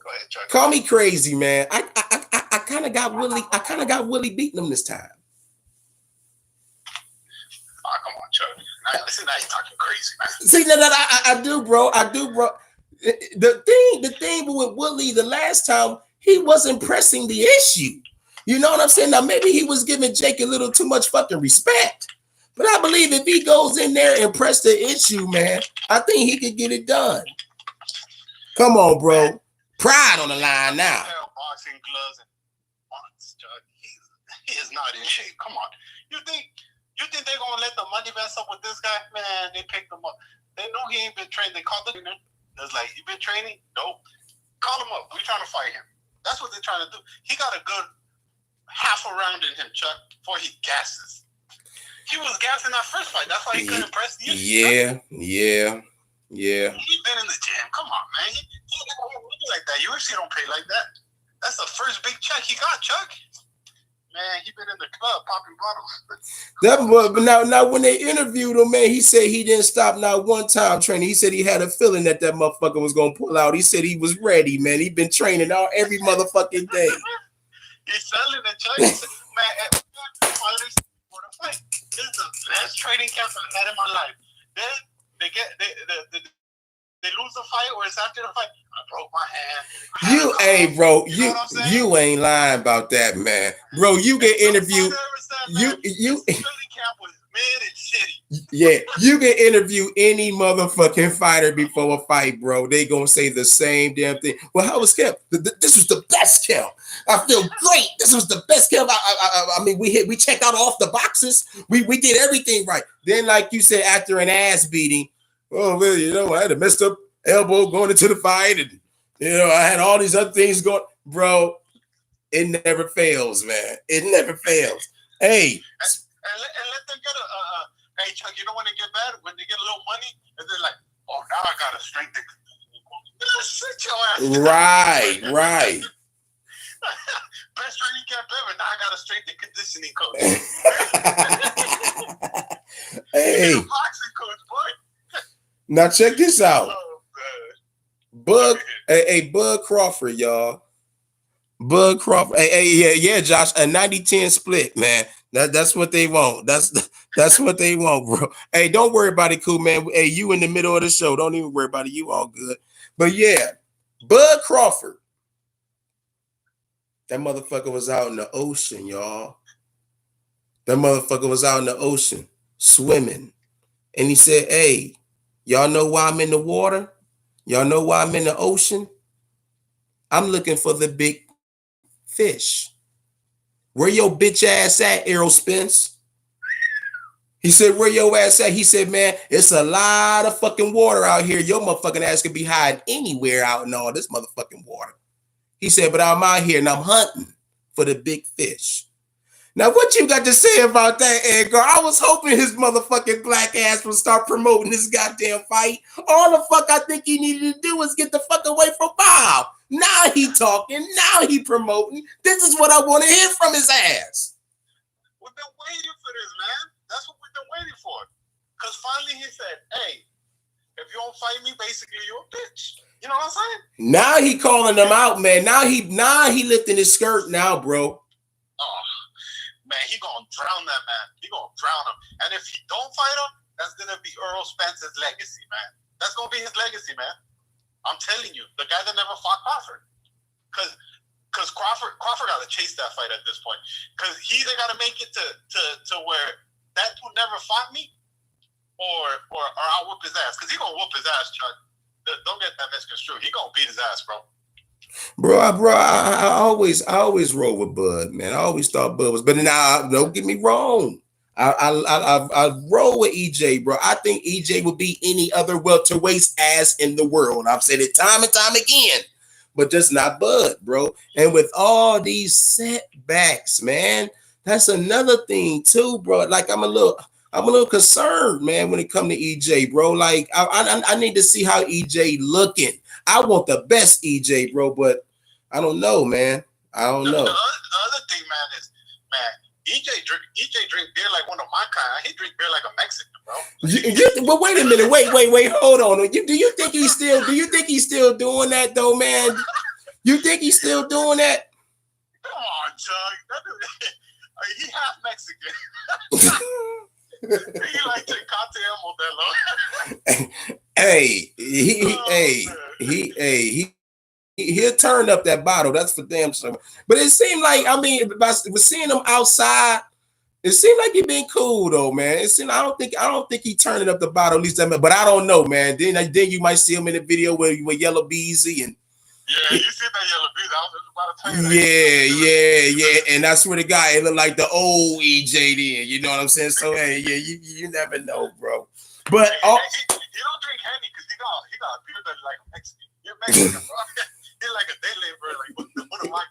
Speaker 1: ahead, Chuck. Call me crazy, man. I kind of got Willie. I kind of got Willie beating him this time.
Speaker 2: Oh, come on, Chuck. Listen, now you're talking crazy, man.
Speaker 1: See, no, I do, bro. I do, bro. The thing with Willie the last time, he wasn't pressing the issue. You know what I'm saying? Now, maybe he was giving Jake a little too much fucking respect. But I believe if he goes in there and press the issue, man, I think he could get it done. Come on, bro. Pride on the line now.
Speaker 2: Boxing gloves and bonds, Chuck. He is not in shape. Come on. You think they're gonna let the money mess up with this guy? Man, they picked him up. They know he ain't been trained. They called the trainer. It's like, you been training? Nope. Call him up. We're trying to fight him. That's what they're trying to do. He got a good half a round in him, Chuck, before he gasses. He was gassing that first fight. That's why he couldn't press the issue. Yeah. He's been in the gym. Come on, man. He don't like that. UFC don't pay like that. That's the first big check he got, Chuck. Man, he been in the club popping bottles.
Speaker 1: But now when they interviewed him, man, he said he didn't stop not one time training. He said he had a feeling that motherfucker was gonna pull out. He said he was ready, man. He been training every motherfucking day.
Speaker 2: He's selling it, Chuck. Man, for the fight. This is the best training camp I've had in my life. Then they lose the fight, or it's after the fight. I broke my hand. You ain't lying about that, man. Bro, you get interviewed. Training camp was mid and shitty. Yeah, you can interview any motherfucking fighter before a fight, bro. They gonna say the same damn thing. Well, how was camp? This was the best camp. I feel great. This was the best camp. I mean, we checked out off the boxes. We did everything right. Then, like you said, after an ass beating, oh well, you know, I had a messed up elbow going into the fight, and you know, I had all these other things going. Bro, it never fails, man. It never fails. Hey, and let them get hey, Chuck, you know when they get mad, when they get a little money, and they're like, oh, now I got to strengthen. Sit your ass. Right. Best training camp ever. Now I got a strength and conditioning coach. Hey. Boxing coach, boy. Now check this out. Oh, Bud Crawford, y'all. Bud Crawford. Hey, Josh, a 90-10 split, man. That's what they want. That's what they want, bro. Hey, don't worry about it, cool, man. Hey, you in the middle of the show. Don't even worry about it. You all good. But yeah, Bud Crawford. That motherfucker was out in the ocean, y'all. That motherfucker was out in the ocean swimming. And he said, hey, y'all know why I'm in the water? Y'all know why I'm in the ocean? I'm looking for the big fish. Where your bitch ass at, Errol Spence? He said, where your ass at? He said, man, it's a lot of fucking water out here. Your motherfucking ass could be hiding anywhere out in all this motherfucking water. He said, but I'm out here and I'm hunting for the big fish. Now, what you got to say about that, Edgar? I was hoping his motherfucking black ass would start promoting this goddamn fight. All the fuck I think he needed to do was get the fuck away from Bob. Now he talking. Now he promoting. This is what I want to hear from his ass. We've been waiting for this, man. That's what we've been waiting for. Because finally he said, hey, if you don't fight me, basically you're a bitch. You know what I'm saying?
Speaker 1: Now he calling them out, man. Now he lifting his skirt now, bro.
Speaker 2: Oh, man, he gonna drown that man. He gonna drown him. And if he don't fight him, that's gonna be Earl Spence's legacy, man. That's gonna be his legacy, man. I'm telling you, the guy that never fought Crawford. Because Crawford gotta chase that fight at this point. Because he either gotta make it to where that dude never fought me, or I'll whoop his ass. Because he gonna whoop his ass, Chuck. Don't get that misconstrued. He gonna beat his ass, bro.
Speaker 1: I always roll with Bud, man. I always thought Bud was, but now don't get me wrong. I roll with EJ, bro. I think EJ would be any other welterweight ass in the world. I've said it time and time again, but just not Bud, bro. And with all these setbacks, man, that's another thing too, bro. Like I'm a little concerned, man, when it comes to EJ, bro. Like I need to see how EJ looking. I want the best EJ, bro, but I don't know, man. I don't know.
Speaker 2: The other thing, man, is, man, EJ drink beer like one of my kind. He drink beer like a Mexican, bro.
Speaker 1: But wait a minute, wait, hold on. Do you think he's still doing that though, man? You think he's still doing that?
Speaker 2: Come on, Chuck. He half Mexican. He like Tecate Modelo.
Speaker 1: Hey, he'll turn up that bottle. That's for damn sure. But it seemed like, I mean, by seeing him outside, it seemed like he been cool though, man. It seemed I don't think he turning up the bottle at least. But I don't know, man. Then you might see him in the video with Yellow Beezy and.
Speaker 2: Yeah, you see that Yellow Beezy? I was just about to tell you that.
Speaker 1: Yeah. And I swear to God, it looked like the old EJ then. You know what I'm saying? So hey, yeah, you never know, bro. But
Speaker 2: he don't drink Henny because he got a beard that like a Mexican. You're Mexican, bro. He's like a day laborer, like what am I?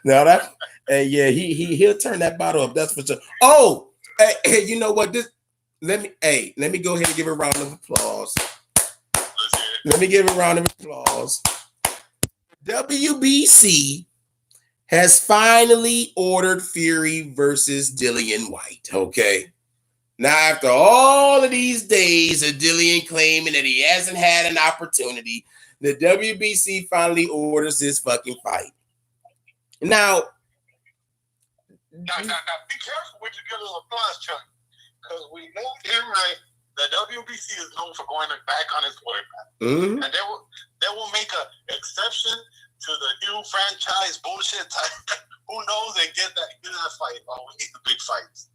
Speaker 1: now that yeah, he'll turn that bottle up. That's for sure. Oh, hey, you know what? Let me go ahead and give a round of applause. Let me give a round of applause. WBC has finally ordered Fury versus Dillian White. Okay. Now, after all of these days of Dillian claiming that he hasn't had an opportunity, the WBC finally orders this fucking fight. Now,
Speaker 2: be careful when you get a little applause, Chuck, because we know him right. The WBC is known for going back on its word, man. And they will make an exception to the new franchise bullshit type. Who knows? And get that fight. Oh, we need the big fights.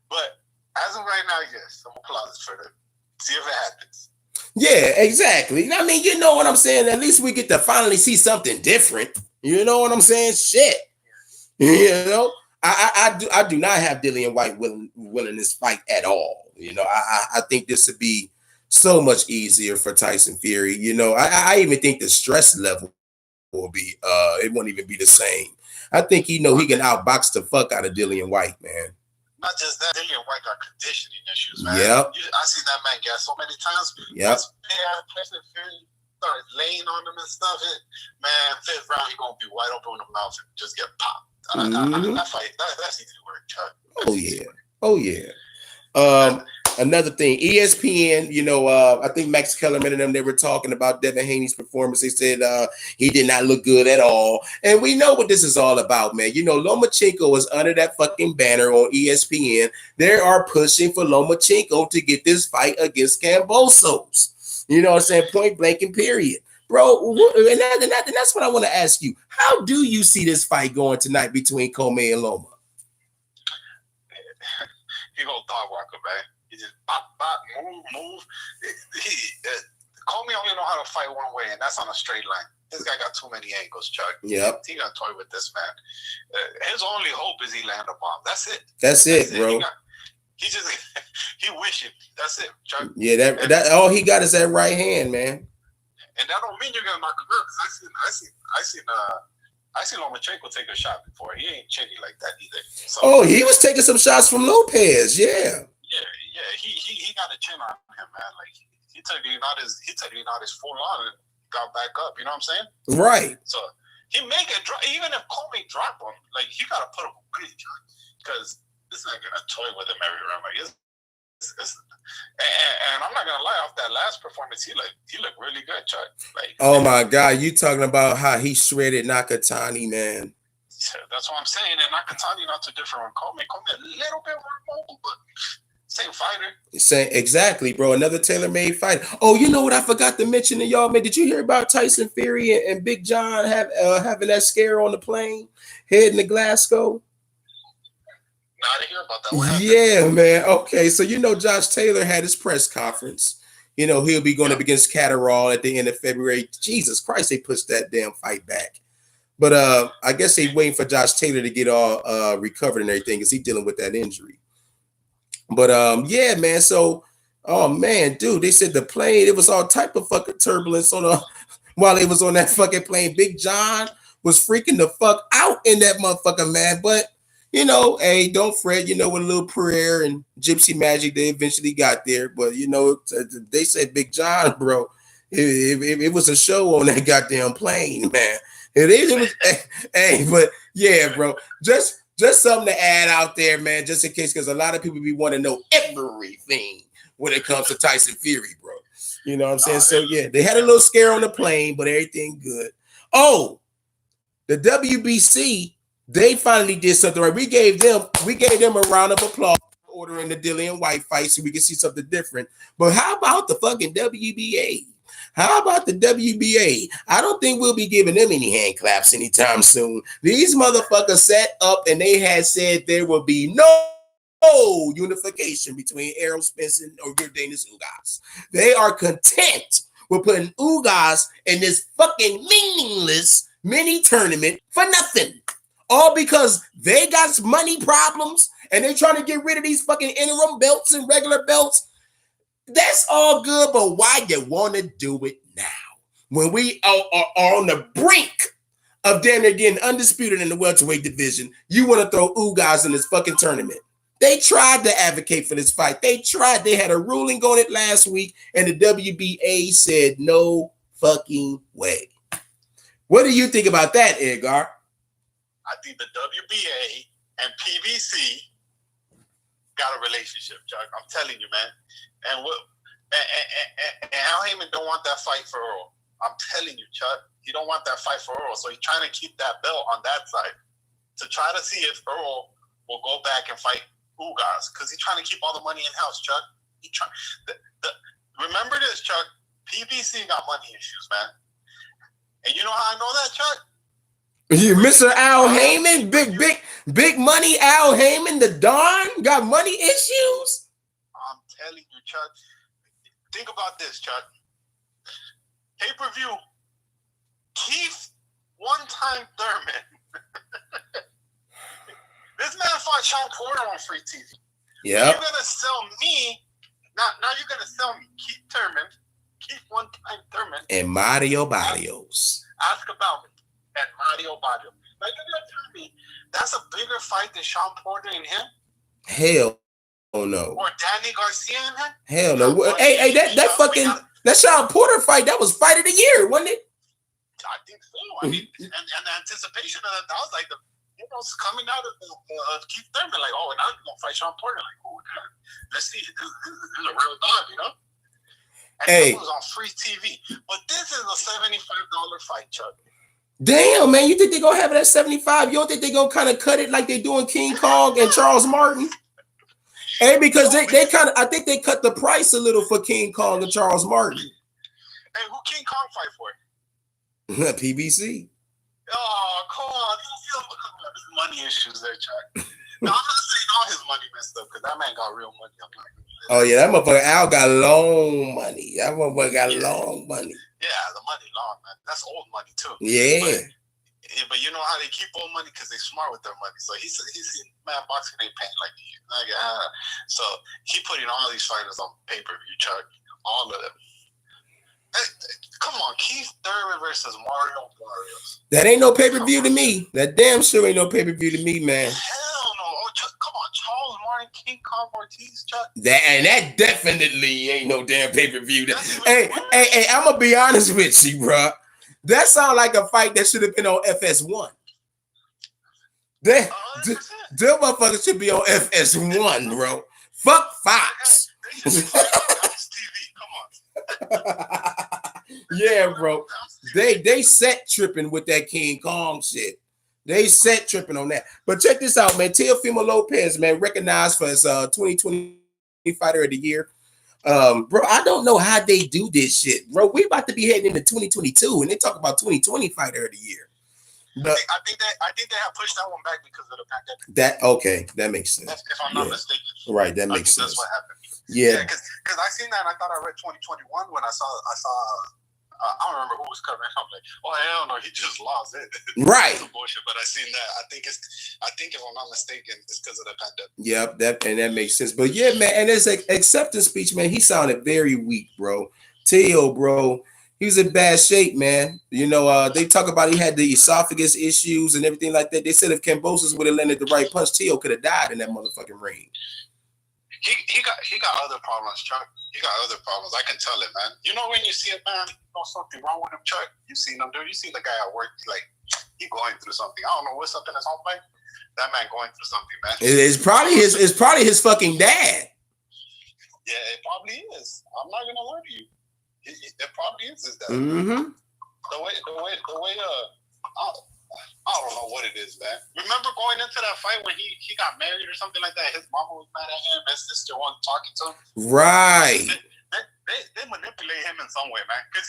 Speaker 2: But as of right now, yes, some applause for them. See if it happens.
Speaker 1: Yeah, exactly. I mean, you know what I'm saying? At least we get to finally see something different. You know what I'm saying? Shit. You know, I do not have Dillian White winning this fight at all. You know, I think this would be so much easier for Tyson Fury. You know, I even think the stress level will be it won't even be the same. I think he can outbox the fuck out of Dillian White, man.
Speaker 2: Not just that, Dillian White got conditioning issues, man.
Speaker 1: Yep.
Speaker 2: I seen that man get so many times.
Speaker 1: Yep.
Speaker 2: Tyson Fury started laying on him and stuff. Man, fifth round, he gonna be wide open in the mouth and just get popped. That fight, that's easy work, Chuck.
Speaker 1: Oh yeah. Another thing, ESPN, you know, I think Max Kellerman and them, they were talking about Devin Haney's performance. They said he did not look good at all. And we know what this is all about, man. You know, Lomachenko is under that fucking banner on ESPN. They are pushing for Lomachenko to get this fight against Kambosos. You know what I'm saying? Point blank and period. Bro, and that's what I want to ask you. How do you see this fight going tonight between Comey and Loma?
Speaker 2: He gonna dog walk him, man. He just bop, move. Comey only know how to fight one way, and that's on a straight line. This guy got too many angles, Chuck.
Speaker 1: Yep.
Speaker 2: He got toy with this man. His only hope is he land a bomb. That's it.
Speaker 1: That's it, bro.
Speaker 2: He wishing. That's it, Chuck.
Speaker 1: Yeah, that all he got is that right hand, man.
Speaker 2: And that don't mean you're gonna knock him out. I seen Lomachenko take a shot before. He ain't chinny like that either. So,
Speaker 1: he was taking some shots from Lopez. Yeah.
Speaker 2: Yeah. He got a chin on him, man. Like he took it out his full on and got back up. You know what I'm saying?
Speaker 1: Right.
Speaker 2: So he make it drop. Even if Comey drop him, like he gotta put him away, because this not gonna toy with him every round. Like and I'm not gonna lie, off that last performance, he looked really good, Chuck. Like,
Speaker 1: oh my God, you talking about how he shredded Nakatani, man.
Speaker 2: That's what I'm saying. And Nakatani not too different from Cole. Cole a little bit more mobile, but same fighter.
Speaker 1: Same, exactly, bro. Another tailor-made fight. Oh, you know what I forgot to mention to y'all, man? Did you hear about Tyson Fury and Big John having that scare on the plane heading to Glasgow?
Speaker 2: No, I didn't hear about that. What happened?
Speaker 1: Yeah, man. Okay, so you know Josh Taylor had his press conference. You know, he'll be going up against Catterall at the end of February. Jesus Christ, they pushed that damn fight back. But I guess they waiting for Josh Taylor to get all recovered and everything because he's dealing with that injury. But yeah, man. So, oh man, dude, they said the plane, it was all type of fucking turbulence while it was on that fucking plane. Big John was freaking the fuck out in that motherfucker, man. But you know, hey, don't fret. You know, with a little prayer and gypsy magic, they eventually got there. But you know, they said Big John, bro, it was a show on that goddamn plane, man. It was, hey, but yeah, bro, just something to add out there, man, just in case, because a lot of people be want to know everything when it comes to Tyson Fury, bro. You know what I'm saying? So yeah, they had a little scare on the plane, but everything good. Oh, the WBC. They finally did something right. We gave them a round of applause for ordering the Dillian White fight so we can see something different. But how about the fucking WBA? How about the WBA? I don't think we'll be giving them any hand claps anytime soon. These motherfuckers sat up and they had said there will be no unification between Errol Spence or Yordenis Ugas. They are content with putting Ugas in this fucking meaningless mini tournament for nothing. All because they got money problems and they're trying to get rid of these fucking interim belts and regular belts. That's all good, but why you want to do it now? When we are on the brink of damn near getting undisputed in the welterweight division, you want to throw Ugas in this fucking tournament. They tried to advocate for this fight. They tried. They had a ruling on it last week, and the WBA said no fucking way. What do you think about that, Edgar?
Speaker 2: I think the WBA and PBC got a relationship, Chuck. I'm telling you, man. And Al Heyman don't want that fight for Earl. I'm telling you, Chuck. He don't want that fight for Earl. So he's trying to keep that belt on that side to try to see if Earl will go back and fight Ugas because he's trying to keep all the money in house, Chuck. Remember this, Chuck. PBC got money issues, man. And you know how I know that, Chuck?
Speaker 1: You, Mr. Al Heyman, big money Al Heyman, the Don, got money issues?
Speaker 2: I'm telling you, Chuck. Think about this, Chuck. Pay-per-view. Keith one-time Thurman. This man fought Sean Porter on free TV.
Speaker 1: Yeah.
Speaker 2: You're gonna sell me. Now you're gonna sell me Keith Thurman, Keith one-time Thurman,
Speaker 1: and Mario Barrios.
Speaker 2: Ask about me. And Mario Barrios. Like, you're gonna tell me that's a bigger fight than Sean Porter and him?
Speaker 1: Hell no.
Speaker 2: Or Danny Garcia and him?
Speaker 1: Hell no. Hey, that fucking that Sean Porter fight, that was fight of the year, wasn't it?
Speaker 2: I think so. I mean, and the anticipation of that was like it's coming out of Keith Thurman, like, oh, now you're gonna fight Sean Porter. Like, oh, let's see, this is a real dog, you know? And it was on free TV. But this is a $75 fight, Chuck.
Speaker 1: Damn, man, you think they're gonna have it at 75? You don't think they're gonna kind of cut it like they doing King Kong and Charles Martin? Hey, because they kind of, I think they cut the price a little for King Kong and Charles Martin.
Speaker 2: Hey, who King Kong fight for?
Speaker 1: PBC.
Speaker 2: Oh, come on. There's money issues there, Chuck. No, I'm not saying all his money messed up because that man got real money.
Speaker 1: Oh, yeah, that motherfucker Al got long money. That motherfucker got long money.
Speaker 2: Yeah, the money long, man. That's old money, too.
Speaker 1: Yeah.
Speaker 2: But you know how they keep old money? Because they're smart with their money. So he's man, boxing ain't paying like so he putting all these fighters on pay-per-view, Chuck. All of them. Hey, come on, Keith Thurman versus Mario Barrios.
Speaker 1: That ain't no pay-per-view to me. That damn sure ain't no pay-per-view to me, man.
Speaker 2: Hell no. Oh, Chuck, come on, Charles Martin, King Kong Ortiz, Chuck.
Speaker 1: That definitely ain't no damn pay-per-view. Hey, I'm gonna be honest with you, bro. That sounds like a fight that should have been on FS1. Them motherfuckers should be on FS1, bro. Fuck Fox.
Speaker 2: Bounce TV, come on.
Speaker 1: Yeah, bro. They set tripping with that King Kong shit. They set tripping on that. But check this out, man. Teofimo Lopez, man, recognized for his 2020 Fighter of the Year. Bro, I don't know how they do this shit, bro. We about to be heading into 2022, and they talk about 2020 Fighter of the Year. But
Speaker 2: I think they have pushed that one back because of the pandemic.
Speaker 1: That makes sense.
Speaker 2: If I'm not mistaken.
Speaker 1: Right, that makes sense.
Speaker 2: That's what happened.
Speaker 1: Yeah,
Speaker 2: because I seen that and I thought I read 2021 when I saw I don't remember who was covering. I'm like, oh hell no, he just lost it.
Speaker 1: Right.
Speaker 2: Bullshit. But I seen that. I think if I'm not mistaken, it's because of the pandemic.
Speaker 1: Yep, that makes sense. But yeah, man, and his acceptance speech, man, he sounded very weak, bro. Teo, bro, he was in bad shape, man. You know, they talk about he had the esophagus issues and everything like that. They said if Kambosos would have landed the right punch, Teo could have died in that motherfucking ring.
Speaker 2: He got other problems, Chuck. He got other problems. I can tell it, man. You know when you see a man, something wrong with him, Chuck. You seen him, dude. You see the guy at work, like he going through something. I don't know what's up in his home life. That man going through something, man.
Speaker 1: It's probably his fucking dad.
Speaker 2: Yeah, it probably is. I'm not gonna lie to you. It probably is his dad.
Speaker 1: Mm-hmm.
Speaker 2: The way. I don't know what it is, man. Remember going into that fight when he got married or something like that? His mama was mad at him. His sister wasn't talking to him.
Speaker 1: Right.
Speaker 2: They manipulate him in some way, man. Because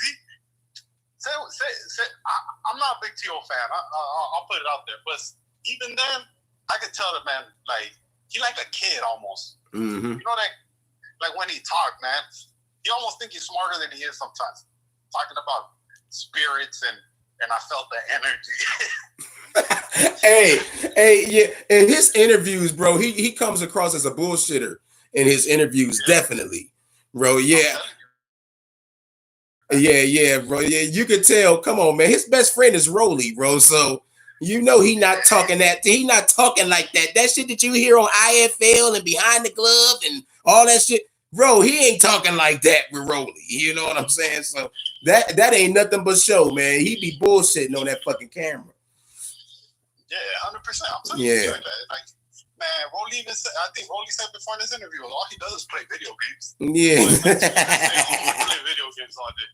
Speaker 2: I'm not a big T.O. fan. I'll put it out there. But even then, I could tell the man, like, he like a kid almost.
Speaker 1: Mm-hmm.
Speaker 2: You know that? Like when he talked, man, you almost think he's smarter than he is sometimes. Talking about spirits and I felt the energy.
Speaker 1: hey, yeah. In his interviews, bro, he comes across as a bullshitter in his interviews, definitely, bro. Yeah, bro. Yeah, you could tell. Come on, man. His best friend is Rolly, bro. So you know he not talking like that. That shit that you hear on IFL and Behind the Glove and all that shit, bro. He ain't talking like that with Rolly. You know what I'm saying? So. That ain't nothing but show, man. He be bullshitting on that fucking camera.
Speaker 2: Yeah, 100%. I'm telling you, like, man, Rolly even said, I think Rolly said before in his interview, all he does is play video games.
Speaker 1: Yeah.
Speaker 2: Play video games all day.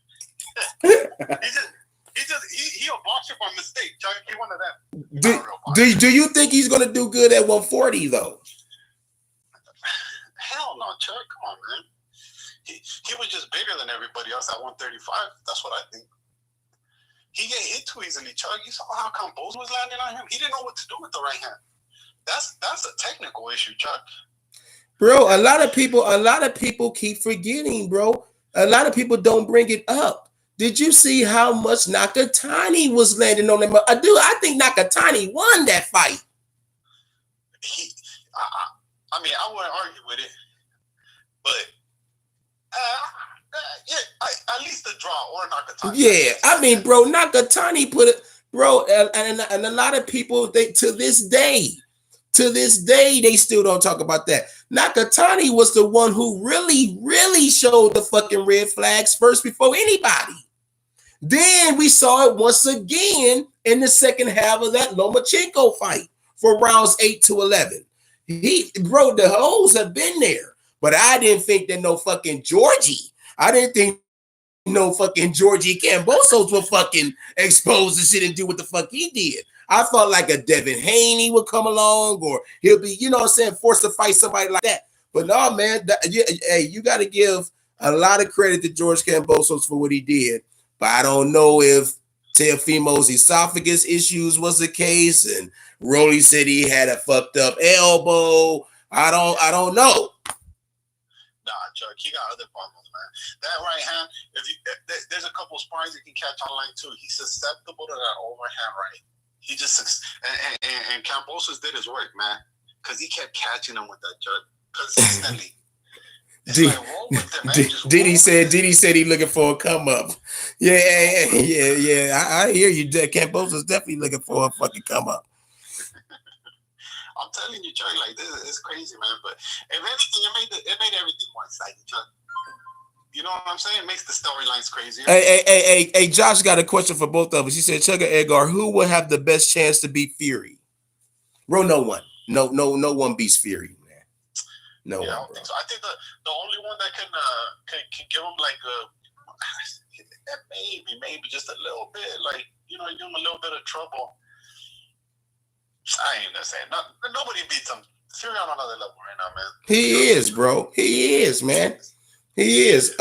Speaker 2: He a boxer by mistake, Chuck. He one of them.
Speaker 1: Do you think he's gonna do good at 140 though?
Speaker 2: Hell no, Chuck. Come on, man. He was just bigger than everybody else at 135. That's what I think. He get hit too easily, Chuck. You saw how Kambosos was landing on him. He didn't know what to do with the right hand. That's a technical issue, Chuck.
Speaker 1: Bro, a lot of people keep forgetting, bro. A lot of people don't bring it up. Did you see how much Nakatani was landing on him? Dude, I think Nakatani won that fight.
Speaker 2: I mean, I wouldn't argue with it, but at least the draw or Nakatani.
Speaker 1: Yeah, I mean, bro, Nakatani put it, bro, and a lot of people, to this day, they still don't talk about that. Nakatani was the one who really showed the fucking red flags first before anybody. Then we saw it once again in the second half of that Lomachenko fight for rounds 8 to 11. Bro, the hoes have been there. But I didn't think that no fucking Georgie. I didn't think no fucking Georgie Kambosos would fucking expose the shit and do what the fuck he did. I thought like a Devin Haney would come along, or he'll be, you know what I'm saying, forced to fight somebody like that. But no, man, you got to give a lot of credit to George Kambosos for what he did. But I don't know if Teofimo's esophagus issues was the case, and Rolly said he had a fucked up elbow. I don't know.
Speaker 2: Nah, Chuck, he got other problems, man. That right hand, there's a couple sparring you can catch online too. He's susceptible to that overhand right. He just and Kambosos did his work, man, because he kept catching him with that Chuck consistently.
Speaker 1: Diddy said he looking for a come up. Yeah. I hear you. Kambosos definitely looking for a fucking come up.
Speaker 2: I'm telling you, Chuck, like this is crazy, man. But if anything, it made everything more exciting, Chuck. You know what I'm saying? It makes the storylines crazier.
Speaker 1: Hey, Josh got a question for both of us. He said, Chuck or Edgar, who will have the best chance to beat Fury? Bro, no one. No one beats Fury, man. No,
Speaker 2: yeah, I don't think so. I think the only one that can give him like maybe just a little bit, like give him a little bit of trouble. I ain't gonna say nobody beats him. Fury on another level right now, man.
Speaker 1: He is, bro. He is, man. He is.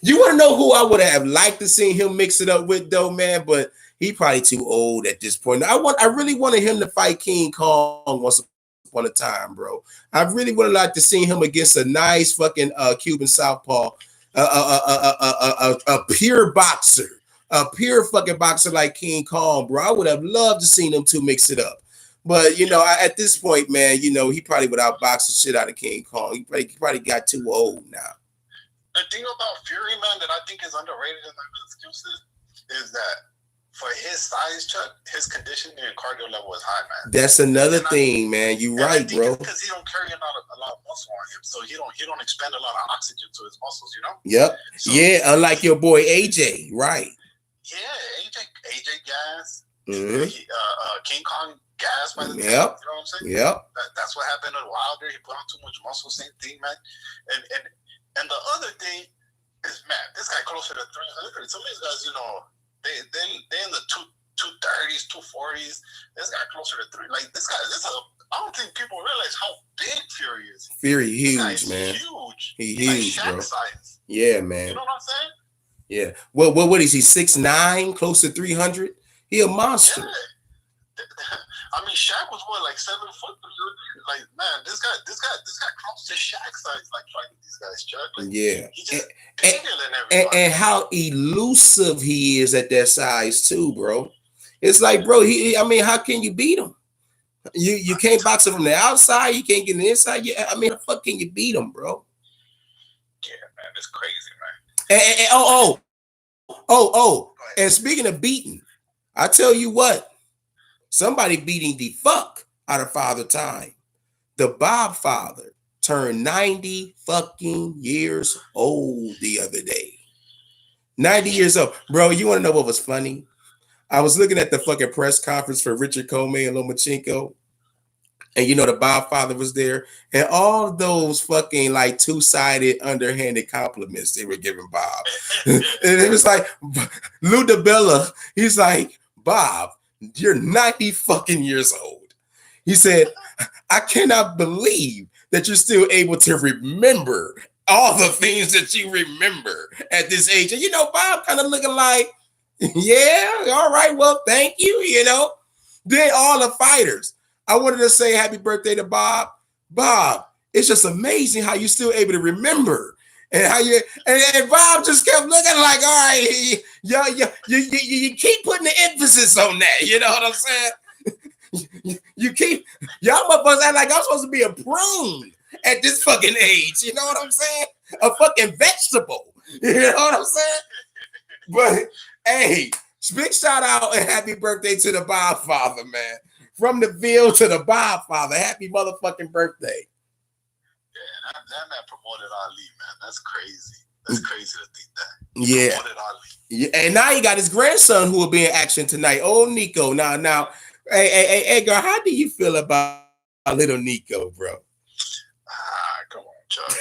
Speaker 1: You want to know who I would have liked to see him mix it up with, though, man? But he probably too old at this point. I really wanted him to fight King Kong once upon a time, bro. I really would have liked to see him against a nice fucking Cuban southpaw, a pure boxer, a pure fucking boxer like King Kong, bro. I would have loved to see them two mix it up. But at this point, man, he probably would outbox the shit out of King Kong. He probably got too old now.
Speaker 2: The thing about Fury, man, that I think is underrated in the excuses is that for his size, Chuck, his conditioning and cardio level is high, man.
Speaker 1: That's another thing, man. You right, bro.
Speaker 2: Because he don't carry a lot of muscle on him, so he don't expend a lot of oxygen to his muscles,
Speaker 1: Yep.
Speaker 2: So,
Speaker 1: unlike your boy AJ, right?
Speaker 2: Yeah, AJ gas.
Speaker 1: Mm-hmm.
Speaker 2: King Kong gas by the time.
Speaker 1: Yep.
Speaker 2: You know what I'm saying?
Speaker 1: Yep.
Speaker 2: That's what happened to Wilder. He put on too much muscle. Same thing, man. And the other thing is, man, this guy closer to 300. Some of these guys, they in the 230s, 240s. This guy closer to 3. Like this guy, I don't think people realize how big Fury is.
Speaker 1: Fury huge, man.
Speaker 2: Huge.
Speaker 1: He's huge,
Speaker 2: like
Speaker 1: bro.
Speaker 2: Size.
Speaker 1: Yeah, man.
Speaker 2: You know what I'm saying?
Speaker 1: Yeah. Well, what is he? 6'9", close to 300. He a monster.
Speaker 2: Yeah. I mean, Shaq was like 7 foot. Like, man, this guy close to Shaq size, like fighting these guys, Chuck. Like,
Speaker 1: yeah.
Speaker 2: He just bigger than everybody.
Speaker 1: And how elusive he is at that size too, bro. It's like, bro, how can you beat him? You can't box him from the outside. You can't get in the inside. Yeah, how the fuck can you beat him, bro?
Speaker 2: Yeah, man, it's crazy, man.
Speaker 1: And speaking of beating, I tell you what, somebody beating the fuck out of Father Time. The Bob Father turned 90 fucking years old the other day. 90 years old. Bro, you want to know what was funny? I was looking at the fucking press conference for Richard Comey and Lomachenko. And the Bob Father was there. And all those fucking like two-sided underhanded compliments they were giving Bob. And it was like, Lou DiBella, he's like, Bob, you're 90 fucking years old. He said, I cannot believe that you're still able to remember all the things that you remember at this age. And Bob kind of looking like, yeah, all right, well, thank you, Then all the fighters. I wanted to say happy birthday to Bob. Bob, it's just amazing how you're still able to remember. And how and Bob just kept looking like, all right, you keep putting the emphasis on that. You know what I'm saying? You keep, y'all motherfuckers act like I'm supposed to be a prune at this fucking age. You know what I'm saying? A fucking vegetable. You know what I'm saying? But hey, big shout out and happy birthday to the Bob Father, man. From the Ville to the Bob Father. Happy motherfucking birthday.
Speaker 2: Yeah, that man promoted Ali, man. That's crazy. That's crazy to think that.
Speaker 1: Yeah.
Speaker 2: Promoted Ali.
Speaker 1: Yeah. And now he got his grandson who will be in action tonight. Old Nico. Now, hey, girl, how do you feel about little Nico, bro?
Speaker 2: Come on, Chuck.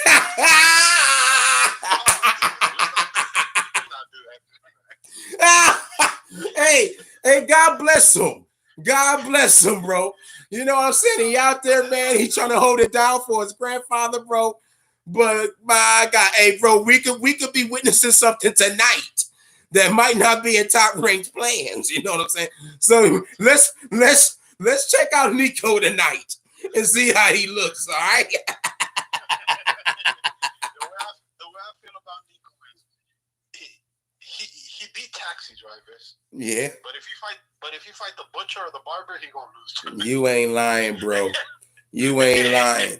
Speaker 1: Hey, God bless him. God bless him, bro. You know what I'm saying? He out there, man. He trying to hold it down for his grandfather, bro. But my God, hey, bro, we could be witnessing something tonight that might not be in top ranked plans. You know what I'm saying? So let's check out Nico tonight and see how he looks. All right.
Speaker 2: The way I feel about Nico is he beat taxi drivers.
Speaker 1: Yeah.
Speaker 2: But if you fight the butcher or the barber, he gonna lose.
Speaker 1: You ain't lying, bro. You ain't lying.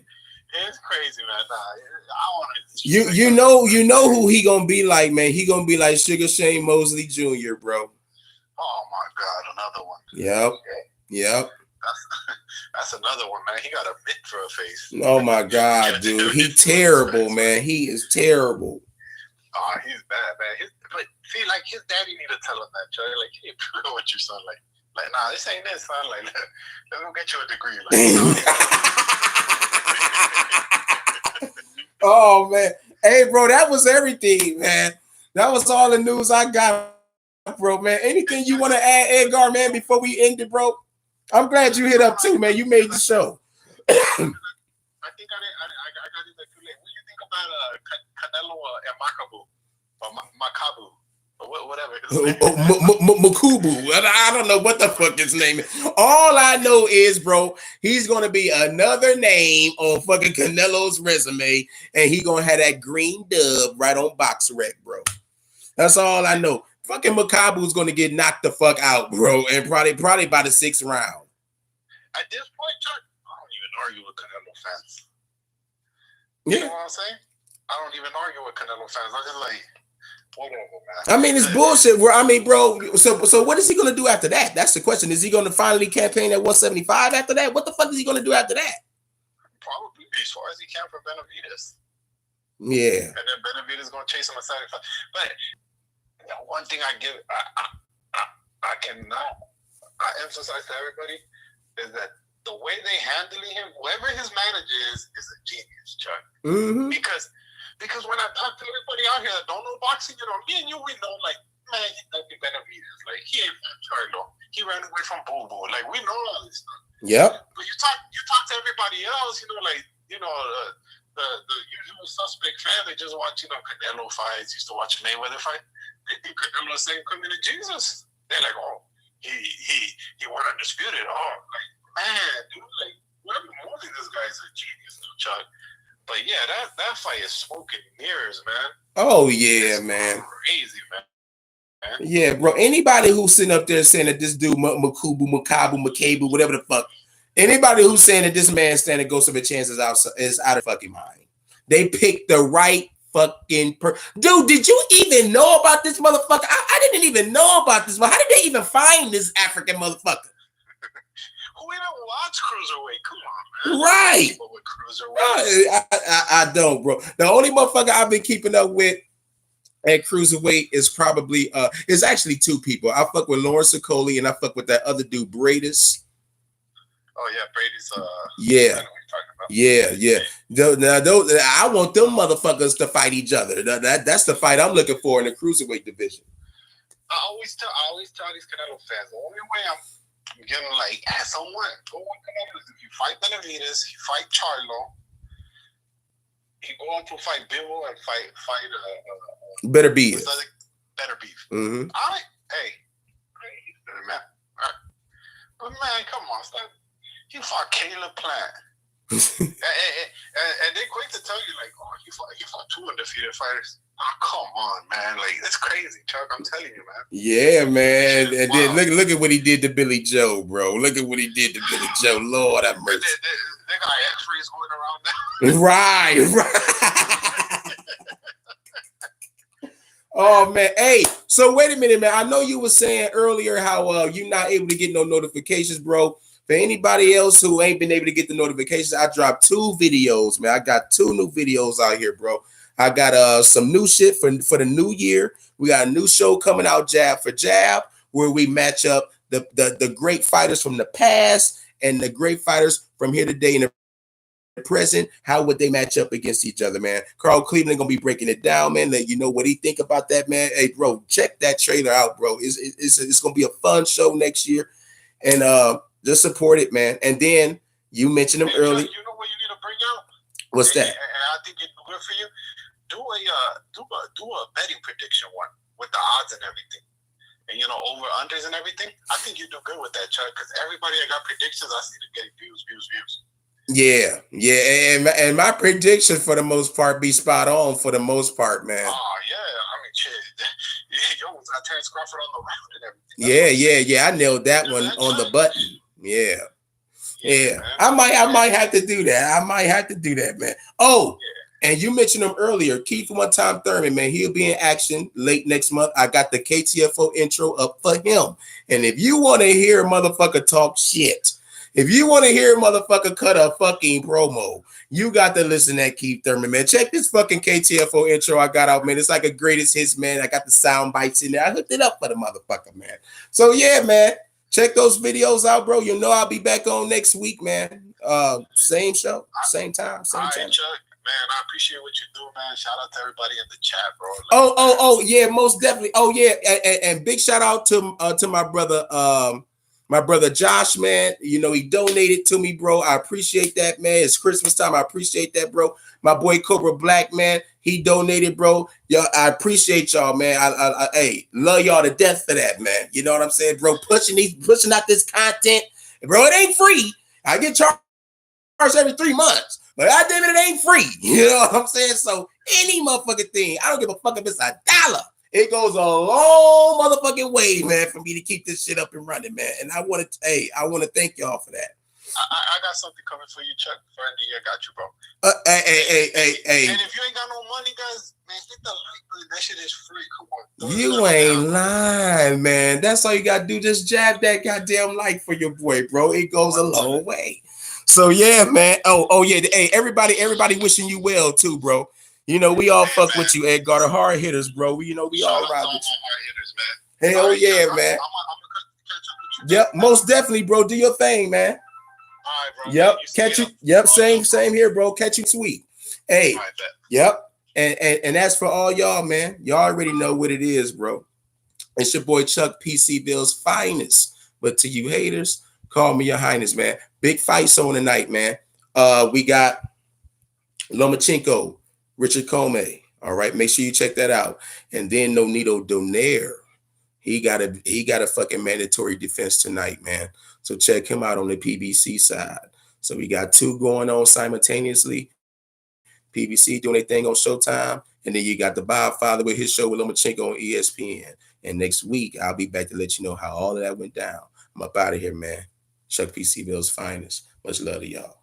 Speaker 2: It's crazy, man. Nah, I want
Speaker 1: to. You know who he gonna be like, man. He gonna be like Sugar Shane Mosley Jr., bro.
Speaker 2: Oh my God, another one.
Speaker 1: Yep.
Speaker 2: That's another one, man. He got a mitt for a face.
Speaker 1: Oh my God, dude. He terrible, man. He is terrible.
Speaker 2: Oh, he's bad, man. But see, like his daddy need to tell him that, Joey. Like, hey, bro, what your son like? Like, nah, this ain't this, son. Like, let's go get you a degree. Like,
Speaker 1: Hey, bro, that was everything, man. That was all the news I got, bro, man. Anything you want to add, Edgar, man, before we end it, bro? I'm glad you hit up too, man. You made the show.
Speaker 2: I think I got it too late. What do you think about Canelo and Makabu or Makabu or whatever his name is?
Speaker 1: Makubu. I don't know what the fuck his name is. All I know is, bro, he's gonna be another name on fucking Canelo's resume, and he gonna have that green dub right on BoxRec, bro. That's all I know. Fucking Makabu's gonna get knocked the fuck out, bro, and probably by the 6th round.
Speaker 2: At this point, Chuck, I don't even argue with Canelo fans.
Speaker 1: Yeah.
Speaker 2: You know what I'm saying? I don't even argue with Canelo fans. I'm just like, whatever, man.
Speaker 1: I mean, it's bullshit. I mean, bro. So what is he gonna do after that? That's the question. Is he gonna finally campaign at 175 after that? What the fuck is he gonna do after that?
Speaker 2: Probably as far as he can for Benavidez.
Speaker 1: Yeah.
Speaker 2: And then Benavidez gonna chase him aside. But one thing I emphasize to everybody is that the way they handling him, whoever his manager is a genius, Chuck.
Speaker 1: Mm-hmm.
Speaker 2: Because when I talk to everybody out here that don't know boxing, me and you, we know, like, man, he's nothing Benavidez. Like, he ain't from Charlo. He ran away from Boo Boo. Like, we know all this stuff.
Speaker 1: Yep.
Speaker 2: But you talk to everybody else, the usual suspect fan, they just watch, Canelo fights, used to watch Mayweather fight. They think Canelo saying coming to Jesus. They're like, oh, he won undisputed. Oh, like, man, dude, like, whatever movie this guy's a genius, Chuck. But yeah, that fight is smoke and mirrors, man.
Speaker 1: Oh yeah,
Speaker 2: it's
Speaker 1: man.
Speaker 2: Crazy, man.
Speaker 1: Yeah, bro. Anybody who's sitting up there saying that this dude Makabu, whatever the fuck, anybody who's saying that this man standing ghost of a chance is out of fucking mind. They picked the right fucking dude. Did you even know about this motherfucker? I didn't even know about this. How did they even find this African motherfucker?
Speaker 2: Who even watch Cruiserweight? Come on, man.
Speaker 1: Right.
Speaker 2: People with Cruiserweight.
Speaker 1: I don't, bro. The only motherfucker I've been keeping up with at Cruiserweight is probably it's actually two people. I fuck with Lawrence Okoli and I fuck with that other dude, Bradis.
Speaker 2: Oh yeah, Brady's
Speaker 1: yeah. Yeah. I want them motherfuckers to fight each other. That's the fight I'm looking for in the Cruiserweight division.
Speaker 2: I always tell these Canelo fans, the only way I'm getting like someone go with Canelo is if you fight Benavidez, you fight Charlo, he go on to fight Bill and fight
Speaker 1: Better Beef.
Speaker 2: Better Beef.
Speaker 1: Mm-hmm.
Speaker 2: All right, hey, man. All right. But man, come on, stop. He fought Caleb Plant. and they're quick to tell you, like, oh, he fought 2 undefeated fighters. Oh, come on, man. Like, that's crazy, Chuck. I'm telling you, man.
Speaker 1: Yeah, man. And then look at what he did to Billy Joe, bro. Look at what he did to Billy Joe. Lord have mercy.
Speaker 2: They got x-rays going around now.
Speaker 1: Right. Oh, man. Hey, so wait a minute, man. I know you were saying earlier how you're not able to get no notifications, bro. For anybody else who ain't been able to get the notifications, I dropped 2 videos, man. I got 2 new videos out here, bro. I got some new shit for the new year. We got a new show coming out, Jab for Jab, where we match up the great fighters from the past and the great fighters from here today and the present. How would they match up against each other, man? Carl Cleveland gonna be breaking it down, man. Let you know what he think about that, man. Hey, bro, check that trailer out, bro. It's gonna be a fun show next year, and just support it, man. And then you mentioned him early.
Speaker 2: You know what you need to bring out?
Speaker 1: What's that?
Speaker 2: And I think it's good for you. Do a betting prediction one with the odds and everything, and over unders and everything. I think you do good with that, Chuck, because everybody that got predictions, I see them getting views.
Speaker 1: Yeah, and my prediction for the most part be spot on for the most part, man.
Speaker 2: Oh yeah, I mean, shit, yo, was Terrence Crawford on the round and everything.
Speaker 1: Yeah. I nailed that one on the button. Yeah. I might have to do that. I might have to do that, man. Oh. Yeah. And you mentioned him earlier, Keith One Time Thurman, man. He'll be in action late next month. I got the KTFO intro up for him. And if you want to hear a motherfucker talk shit, if you want to hear a motherfucker cut a fucking promo, you got to listen to that Keith Thurman, man. Check this fucking KTFO intro I got out, man. It's like a greatest hits, man. I got the sound bites in there. I hooked it up for the motherfucker, man. So yeah, man. Check those videos out, bro. I'll be back on next week, man. Same show, same time, same channel.
Speaker 2: Chuck. Man, I appreciate what you do, man. Shout out to everybody in the chat, bro.
Speaker 1: Oh, yeah, most definitely. Oh, yeah, and big shout out to my brother Josh, man. You know, he donated to me, bro. I appreciate that, man. It's Christmas time. I appreciate that, bro. My boy Cobra Black, man, he donated, bro. Y'all, I appreciate y'all, man. Hey, love y'all to death for that, man. You know what I'm saying, bro? Pushing out this content, bro. It ain't free. I get charged every 3 months. But goddamn it ain't free. You know what I'm saying? So any motherfucking thing, I don't give a fuck if it's $1. It goes a long motherfucking way, man, for me to keep this shit up and running, man. And I want to thank y'all for that.
Speaker 2: I got something coming for you, Chuck. For the end of the year, got you, bro.
Speaker 1: Hey.
Speaker 2: And if you ain't got no money, guys, man, hit the like button. That shit is free. Come on.
Speaker 1: You ain't lying, man. That's all you got to do. Just jab that goddamn like for your boy, bro. It goes a long way. So yeah, man. Oh yeah. Hey, everybody wishing you well too, bro. You know, we all fuck with you, Edgar. The hard hitters, bro. We all ride with you.
Speaker 2: Hard hitters, man.
Speaker 1: Hell yeah, man. Yep, most definitely, bro. Do your thing, man.
Speaker 2: All right, bro.
Speaker 1: Yep, catch you. Yep, same here, bro. Catch you sweet. Hey, yep. And that's for all y'all, man. Y'all already know what it is, bro. It's your boy Chuck, C-Ville's finest. But to you haters, call me your highness, man. Big fights on tonight, man. We got Lomachenko, Richard Comey. All right, make sure you check that out. And then Nonito Donaire. He got a fucking mandatory defense tonight, man. So check him out on the PBC side. So we got 2 going on simultaneously. PBC doing their thing on Showtime. And then you got the Bob Father with his show with Lomachenko on ESPN. And next week, I'll be back to let you know how all of that went down. I'm up out of here, man. Chuck C-Ville's finest. Much love to y'all.